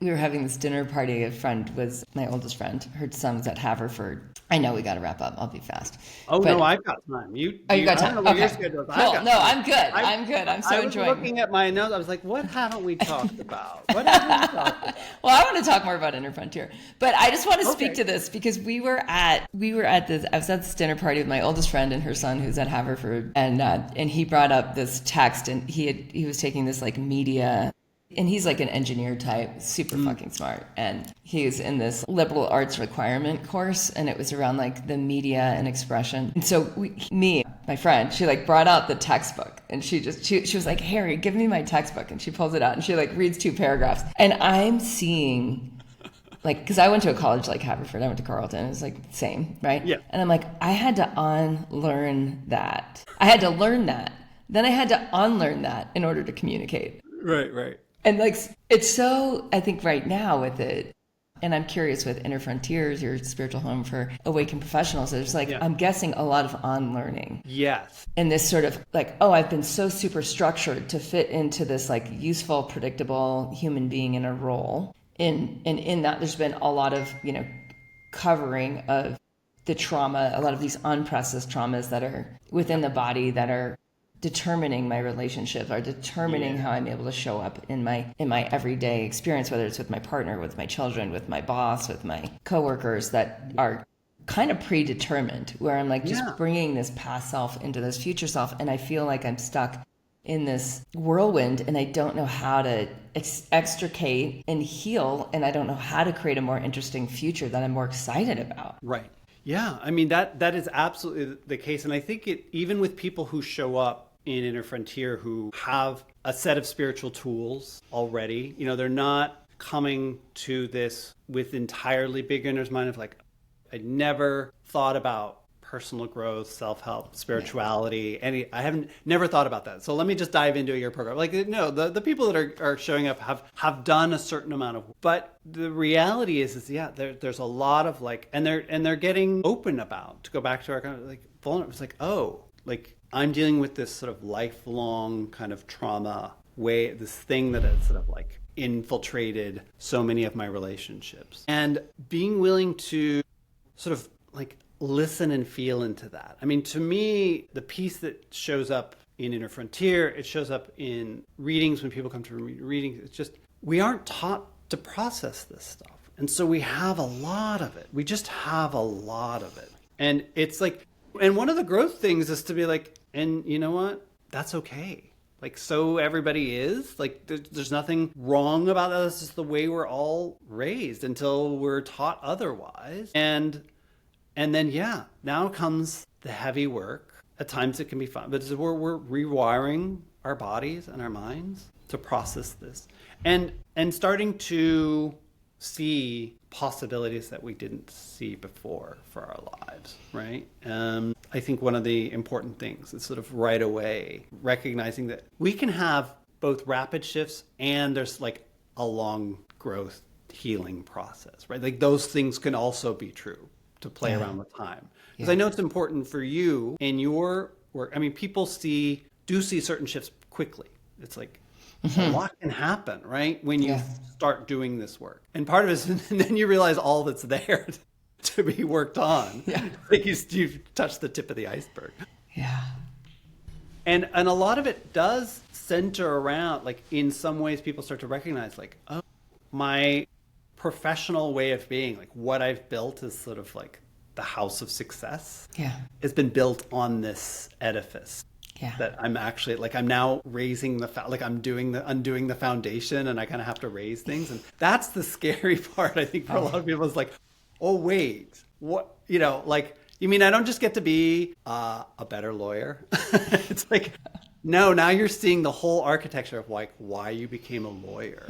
were having this dinner party. A friend was my oldest friend. Her son was at Haverford. I know we got to wrap up. I'll be fast. No, I've got time. You got time. I don't know what Okay. your schedule is. Cool. No, I'm good. I'm good. I'm so enjoying it. I was looking at my notes. I was like, what haven't we talked about? What haven't we talked about? Well, I want to talk more about Inner Frontier, but I just want to speak to this because I was at this dinner party with my oldest friend and her son who's at Haverford, and he brought up this text, and he was taking this like media. And he's like an engineer type, super fucking smart. And he was in this liberal arts requirement course, and it was around like the media and expression. And so my friend, she like brought out the textbook, and she was like, Harry, give me my textbook. And she pulls it out and she like reads 2 paragraphs. And I'm seeing like, because I went to a college like Haverford, I went to Carleton, it was like same, right? Yeah. And I'm like, I had to unlearn that. I had to learn that. Then I had to unlearn that in order to communicate. Right. And like, it's so, I think right now with it, and I'm curious with Inner Frontiers, your spiritual home for awakened professionals, there's like, I'm guessing a lot of unlearning. Yes. And this sort of like, oh, I've been so super structured to fit into this like useful, predictable human being in a role. And in that, there's been a lot of, you know, covering of the trauma, a lot of these unprocessed traumas that are within the body that are determining my relationships, are determining how I'm able to show up in my everyday experience, whether it's with my partner, with my children, with my boss, with my coworkers, that are kind of predetermined, where I'm like just bringing this past self into this future self, and I feel like I'm stuck in this whirlwind, and I don't know how to extricate and heal, and I don't know how to create a more interesting future that I'm more excited about. Right. Yeah. I mean, that is absolutely the case. And I think even with people who show up in Inner Frontier who have a set of spiritual tools already, you know, they're not coming to this with entirely beginner's mind of like, I never thought about personal growth, self-help, spirituality, I haven't never thought about that. So let me just dive into your program. Like, no, the people that are showing up have done a certain amount of, but the reality is there's a lot of like, and they're getting open about, to go back to our kind of like vulnerable, it's like, oh, like I'm dealing with this sort of lifelong kind of trauma way, this thing that has sort of like infiltrated so many of my relationships, and being willing to sort of like listen and feel into that. I mean, to me, the piece that shows up in Inner Frontier, it shows up in readings when people come to readings. It's just, we aren't taught to process this stuff. And so we have a lot of it. We just have a lot of it. And it's like, and one of the growth things is to be like, and you know what? That's okay. Like, so everybody is. Like, there's nothing wrong about that. This is the way we're all raised until we're taught otherwise. And then, now comes the heavy work. At times it can be fun, but we're rewiring our bodies and our minds to process this. And starting to see possibilities that we didn't see before for our lives, right? I think one of the important things is sort of right away recognizing that we can have both rapid shifts and there's like a long growth healing process, right? Like those things can also be true to play around with time. Because I know it's important for you in your work. I mean, people do see certain shifts quickly. It's like, a lot can happen, right? When you start doing this work. And part of it is, and then you realize all that's there to be worked on. Yeah. Like you've touched the tip of the iceberg. Yeah. And a lot of it does center around, like in some ways people start to recognize like, oh, my professional way of being, like what I've built is sort of like the house of success. Yeah. Has been built on this edifice. Yeah. That I'm actually like, I'm now raising undoing the foundation, and I kind of have to raise things. And that's the scary part, I think, for a lot of people is like, oh, wait, what, like You mean I don't just get to be a better lawyer? It's like, no, now you're seeing the whole architecture of like why you became a lawyer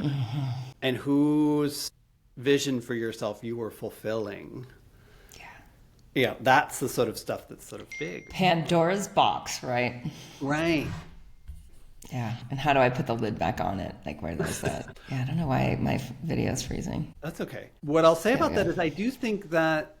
and whose vision for yourself you were fulfilling. Yeah, that's the sort of stuff that's sort of big. Pandora's box, right? Right. Yeah. And how do I put the lid back on it? Like, where there's that? Yeah, I don't know why my video is freezing. That's okay. What I'll say about that is I do think that,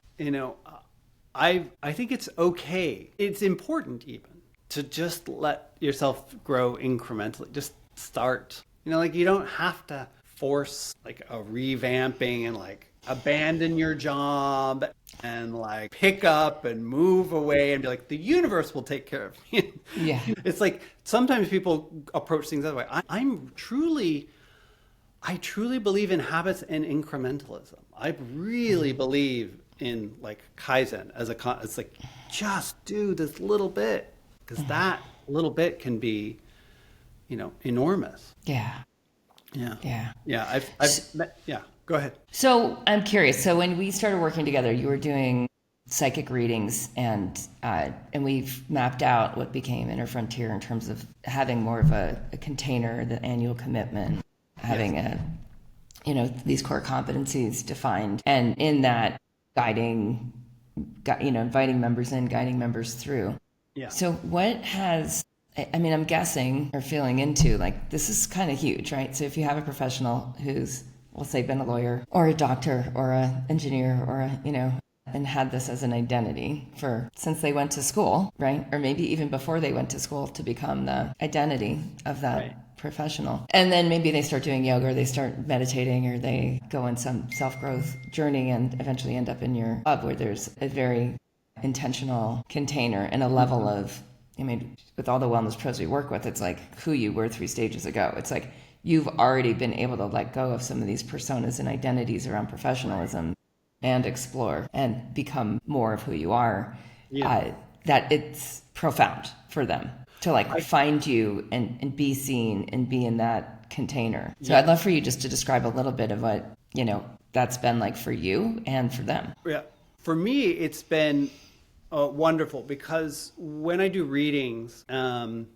I think it's okay. It's important even to just let yourself grow incrementally. Just start. Like you don't have to force like a revamping and like abandon your job and like pick up and move away and be like, the universe will take care of me. Yeah. It's like sometimes people approach things that way. I truly believe in habits and incrementalism. I really believe in like Kaizen it's like just do this little bit because that little bit can be, enormous. Yeah. Yeah. Yeah. Yeah. Yeah. Go ahead. So I'm curious. So when we started working together, you were doing psychic readings, and we've mapped out what became Inner Frontier in terms of having more of a container, the annual commitment, having these core competencies defined, and in that guiding, inviting members in, guiding members through. Yeah. So what has, I'm guessing or feeling into like, this is kind of huge, right? So if you have a professional who's, we'll say, been a lawyer or a doctor or an engineer or and had this as an identity since they went to school, right? Or maybe even before they went to school to become the identity of that professional. And then maybe they start doing yoga or they start meditating or they go on some self-growth journey and eventually end up in your club where there's a very intentional container and a level of, with all the wellness pros we work with, it's like who you were 3 stages ago. It's like you've already been able to let go of some of these personas and identities around professionalism and explore and become more of who you are. Yeah. That it's profound for them to find you and be seen and be in that container. So I'd love for you just to describe a little bit of what, that's been like for you and for them. Yeah. For me, it's been wonderful because when I do readings, and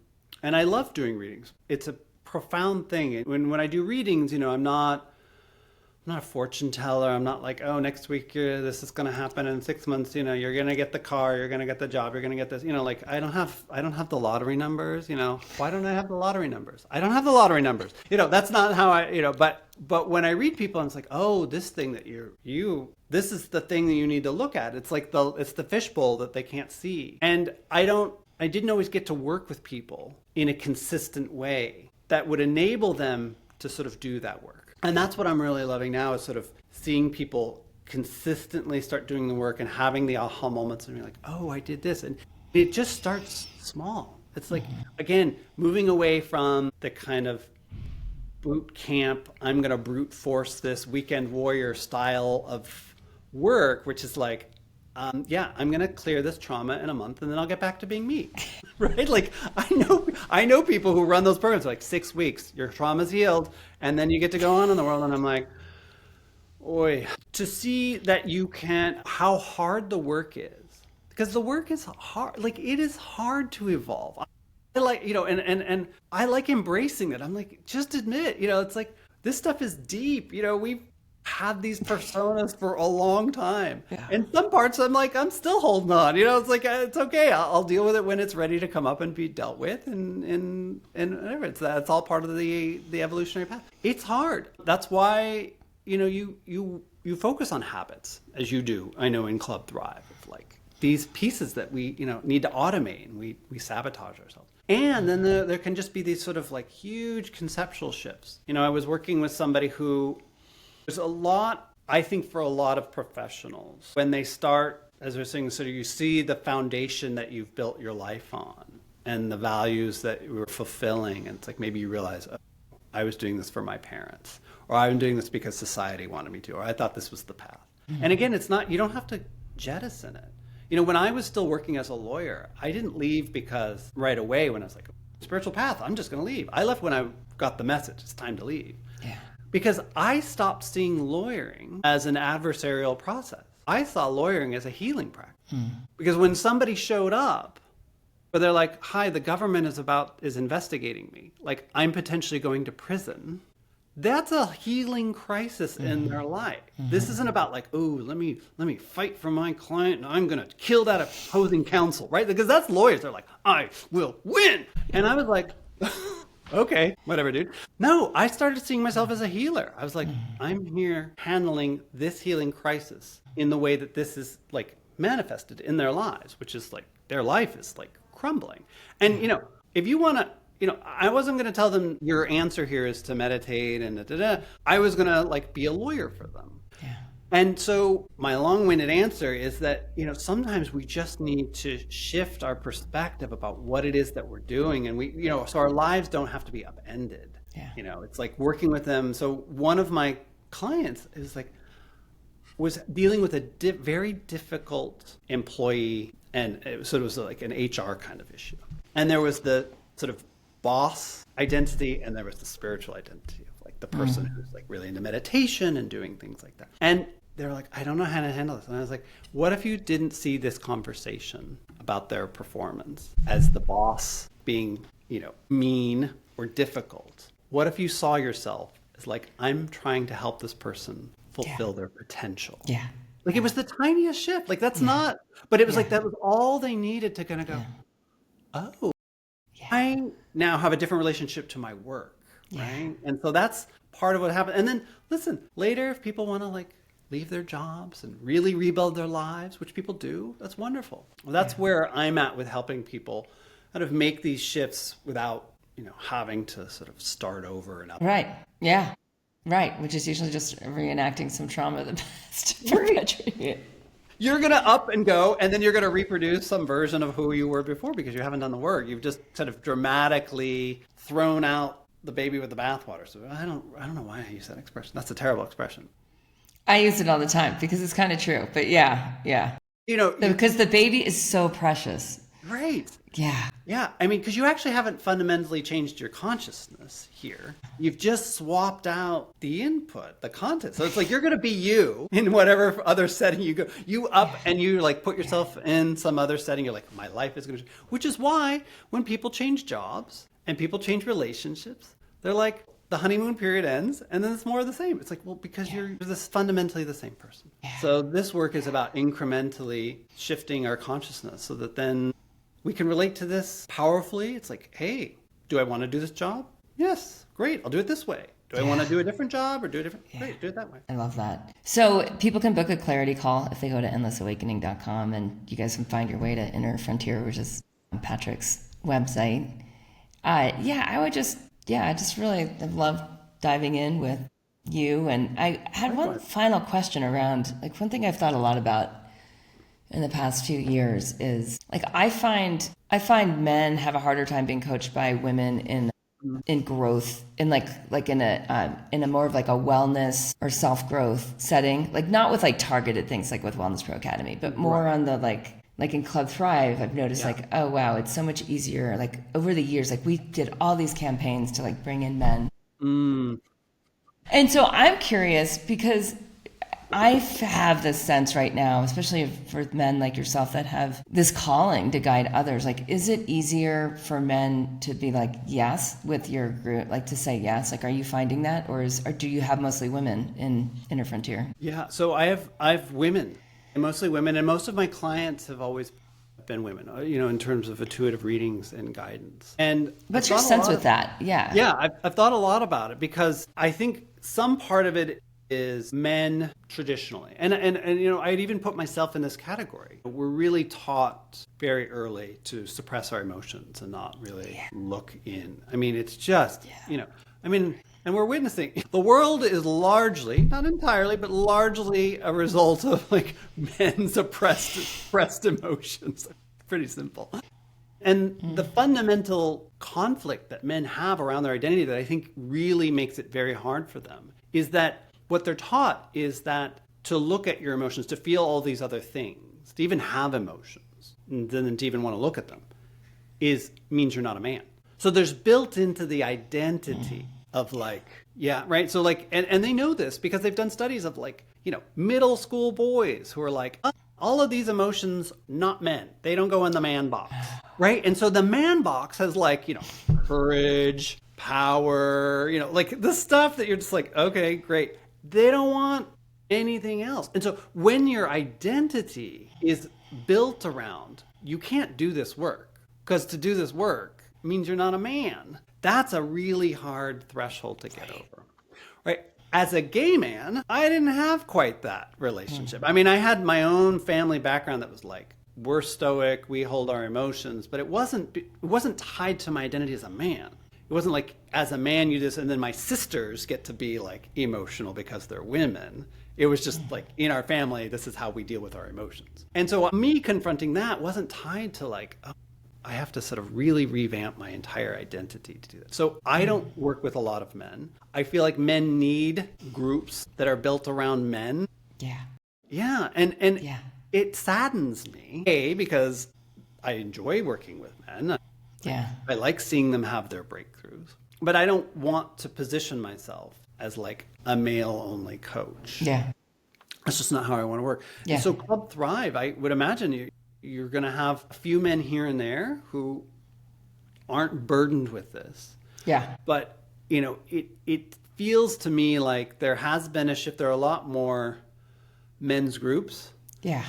I love doing readings, it's a profound thing. When I do readings, I'm not a fortune teller. I'm not like, oh, next week this is going to happen in 6 months. You're going to get the car, you're going to get the job, you're going to get this. I don't have the lottery numbers. Why don't I have the lottery numbers? I don't have the lottery numbers. That's not how I. But when I read people, it's like, oh, this thing that this is the thing that you need to look at. It's like it's the fishbowl that they can't see. And I didn't always get to work with people in a consistent way that would enable them to sort of do that work. And that's what I'm really loving now is sort of seeing people consistently start doing the work and having the aha moments and be like, oh, I did this. And it just starts small. It's like, again, moving away from the kind of boot camp, I'm going to brute force this weekend warrior style of work, which is like, I'm going to clear this trauma in a month and then I'll get back to being me, right? Like I know people who run those programs like 6 weeks, your trauma's healed and then you get to go on in the world. And I'm like, oi, to see that how hard the work is, because the work is hard. Like it is hard to evolve. I like, and I like embracing it. I'm like, just admit, it's like, this stuff is deep. We've had these personas for a long time. Yeah. And some parts I'm like, I'm still holding on. It's like, it's okay. I'll deal with it when it's ready to come up and be dealt with. And whatever. That's all part of the evolutionary path. It's hard. That's why, you focus on habits as you do, I know, in Club Thrive, of like these pieces that we, need to automate and we sabotage ourselves. And then there can just be these sort of like huge conceptual shifts. I was working with somebody who, there's a lot, I think, for a lot of professionals, when they start, as we're saying, sort of you see the foundation that you've built your life on and the values that you were fulfilling. And it's like maybe you realize, oh, I was doing this for my parents, or I'm doing this because society wanted me to, or I thought this was the path. Mm-hmm. And again, it's not, you don't have to jettison it. When I was still working as a lawyer, I didn't leave because right away when I was like, spiritual path, I'm just going to leave. I left when I got the message, it's time to leave. Yeah. Because I stopped seeing lawyering as an adversarial process. I saw lawyering as a healing practice. Because when somebody showed up, but they're like, hi, the government is investigating me. Like, I'm potentially going to prison. That's a healing crisis in their life. This isn't about like, oh, let me fight for my client and I'm going to kill that opposing counsel, right? Because that's lawyers. They're like, I will win. And I was like, okay, whatever, dude. No, I started seeing myself as a healer. I was like, I'm here handling this healing crisis in the way that this is like manifested in their lives, which is like their life is like crumbling. And, if you want to, I wasn't going to tell them your answer here is to meditate and da-da-da. I was going to like be a lawyer for them. Yeah. And so my long-winded answer is that, sometimes we just need to shift our perspective about what it is that we're doing. And we, so our lives don't have to be upended. Yeah. It's like working with them. So one of my clients was dealing with a very difficult employee. And it was like an HR kind of issue. And there was the sort of boss identity and there was the spiritual identity of like the person who's like really into meditation and doing things like that. And they were like, I don't know how to handle this. And I was like, what if you didn't see this conversation about their performance as the boss being, mean or difficult? What if you saw yourself as like, I'm trying to help this person fulfill their potential? Yeah. Like it was the tiniest shift. Like that's not, but it was like, that was all they needed to kind of go, oh, I now have a different relationship to my work, right? And so that's part of what happened. And then listen, later, if people want to like leave their jobs and really rebuild their lives, which people do, that's wonderful. Well, that's where I'm at with helping people kind of make these shifts without, having to sort of start over and up. Right. Yeah. Right. Which is usually just reenacting some trauma of the past. Perpetuating it. You're going to up and go, and then you're going to reproduce some version of who you were before because you haven't done the work. You've just sort of dramatically thrown out the baby with the bathwater. So I don't know why I use that expression. That's a terrible expression. I use it all the time because it's kind of true. But yeah. Because the baby is so precious. Right. Yeah. Yeah. I mean, because you actually haven't fundamentally changed your consciousness here. You've just swapped out the input, the content. So it's like you're going to be you in whatever other setting you go. You up and you like put yourself in some other setting. You're like, my life is going to change. Which is why when people change jobs and people change relationships, they're like, the honeymoon period ends and then it's more of the same. It's like, well, because you're this fundamentally the same person. Yeah. So this work is about incrementally shifting our consciousness so that then we can relate to this powerfully. It's like, hey, do I want to do this job? Yes, great. I'll do it this way. Do I want to do a different job or do a different? Great, do it that way. I love that. So people can book a clarity call if they go to endlessawakening.com and you guys can find your way to Inner Frontier, which is Patrick's website. I just really love diving in with you. And I had one final question around, like one thing I've thought a lot about in the past few years is like, I find men have a harder time being coached by women in growth, in like in a more of like a wellness or self-growth setting, like not with like targeted things like with Wellness Pro Academy, but more on the like in Club Thrive, I've noticed like, oh wow, it's so much easier. Like over the years, like we did all these campaigns to like bring in men. And so I'm curious because I have this sense right now, especially for men like yourself that have this calling to guide others. Like, is it easier for men to be like, yes, with your group, like to say yes? Like, are you finding that? Or do you have mostly women in Inner Frontier? Yeah. So I have women, and mostly women. And most of my clients have always been women, in terms of intuitive readings and guidance. And what's your sense with that? Yeah. Yeah. I've thought a lot about it because I think some part of it is men traditionally. And I'd even put myself in this category. We're really taught very early to suppress our emotions and not really look in. I mean, it's just, and we're witnessing, the world is largely, not entirely, but largely a result of like men's suppressed emotions. Pretty simple. And the fundamental conflict that men have around their identity that I think really makes it very hard for them is that what they're taught is that to look at your emotions, to feel all these other things, to even have emotions, and then to even want to look at them, means you're not a man. So there's built into the identity of like, yeah, right? So like, and they know this because they've done studies of like, middle school boys who are like, oh, all of these emotions, not men. They don't go in the man box, right? And so the man box has like, courage, power, like the stuff that you're just like, okay, great. They don't want anything else. And so when your identity is built around, you can't do this work, because to do this work means you're not a man. That's a really hard threshold to get over, right? As a gay man, I didn't have quite that relationship. I mean, I had my own family background that was like, we're stoic, we hold our emotions, but it wasn't tied to my identity as a man. It wasn't like, as a man, you just, and then my sisters get to be like emotional because they're women. It was just like, in our family, this is how we deal with our emotions. And so me confronting that wasn't tied to like, oh, I have to sort of really revamp my entire identity to do that. So I don't work with a lot of men. I feel like men need groups that are built around men. Yeah. Yeah. And it saddens me, A, because I enjoy working with men. Yeah. I like seeing them have their breakthroughs, but I don't want to position myself as like a male-only coach. Yeah. That's just not how I want to work. Yeah. And so Club Thrive, I would imagine you're going to have a few men here and there who aren't burdened with this. Yeah. But, it feels to me like there has been a shift. There are a lot more men's groups. Yeah.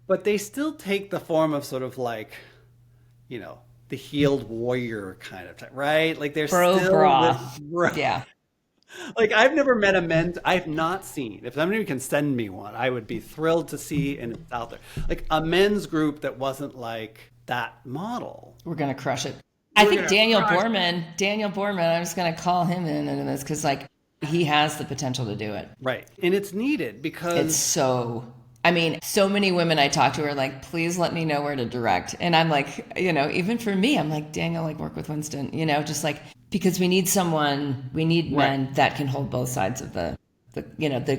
But they still take the form of sort of like, the healed warrior kind of type, right? Like they're still bra. This, yeah. Like I've never met a men's, I've not seen, if somebody can send me one, I would be thrilled to see, and it's out there. Like a men's group that wasn't like that model. We're going to crush it. I think Daniel Boorman, I'm just going to call him in this because like he has the potential to do it. Right. And it's needed because so many women I talk to are like, please let me know where to direct. And I'm like, even for me, I'm like, Daniel, like work with Winston, just like, because we need men that can hold both sides of the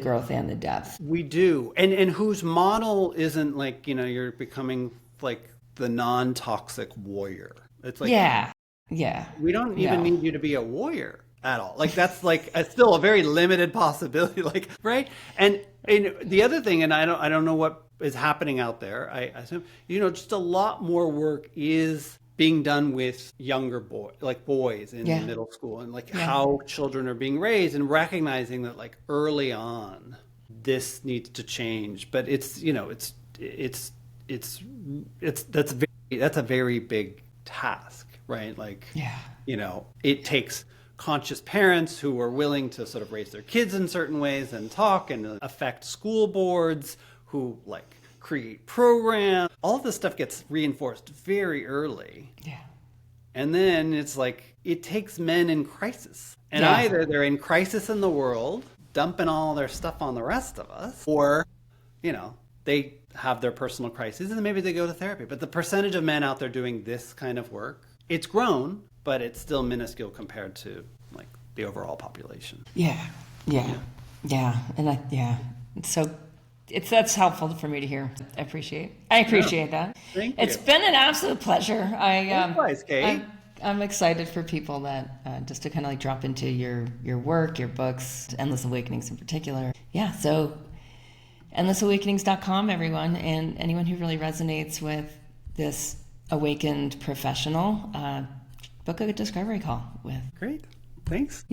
growth and the depth. We do. And whose model isn't like, you're becoming like the non-toxic warrior. It's like, yeah. We don't even need you to be a warrior at all. Like that's like still a very limited possibility, like, right? And the other thing, and I don't know what is happening out there. I assume, just a lot more work is being done with younger boys in middle school, and like how children are being raised, and recognizing that like early on this needs to change. But that's a very big task, right? Like, it takes conscious parents who are willing to sort of raise their kids in certain ways and talk and affect school boards who like create programs. All of this stuff gets reinforced very early. Yeah. And then it's like, it takes men in crisis. And either they're in crisis in the world, dumping all their stuff on the rest of us, or, they have their personal crises and maybe they go to therapy. But the percentage of men out there doing this kind of work, it's grown, but it's still minuscule compared to like the overall population. Yeah. And that's helpful for me to hear. I appreciate that. Thank you. It's been an absolute pleasure. Likewise, Kate. I'm excited for people that just to kind of like drop into your work, your books, Endless Awakenings in particular. Yeah. So endlessawakenings.com, everyone, and anyone who really resonates with this awakened professional, book a discovery call with. Great. Thanks.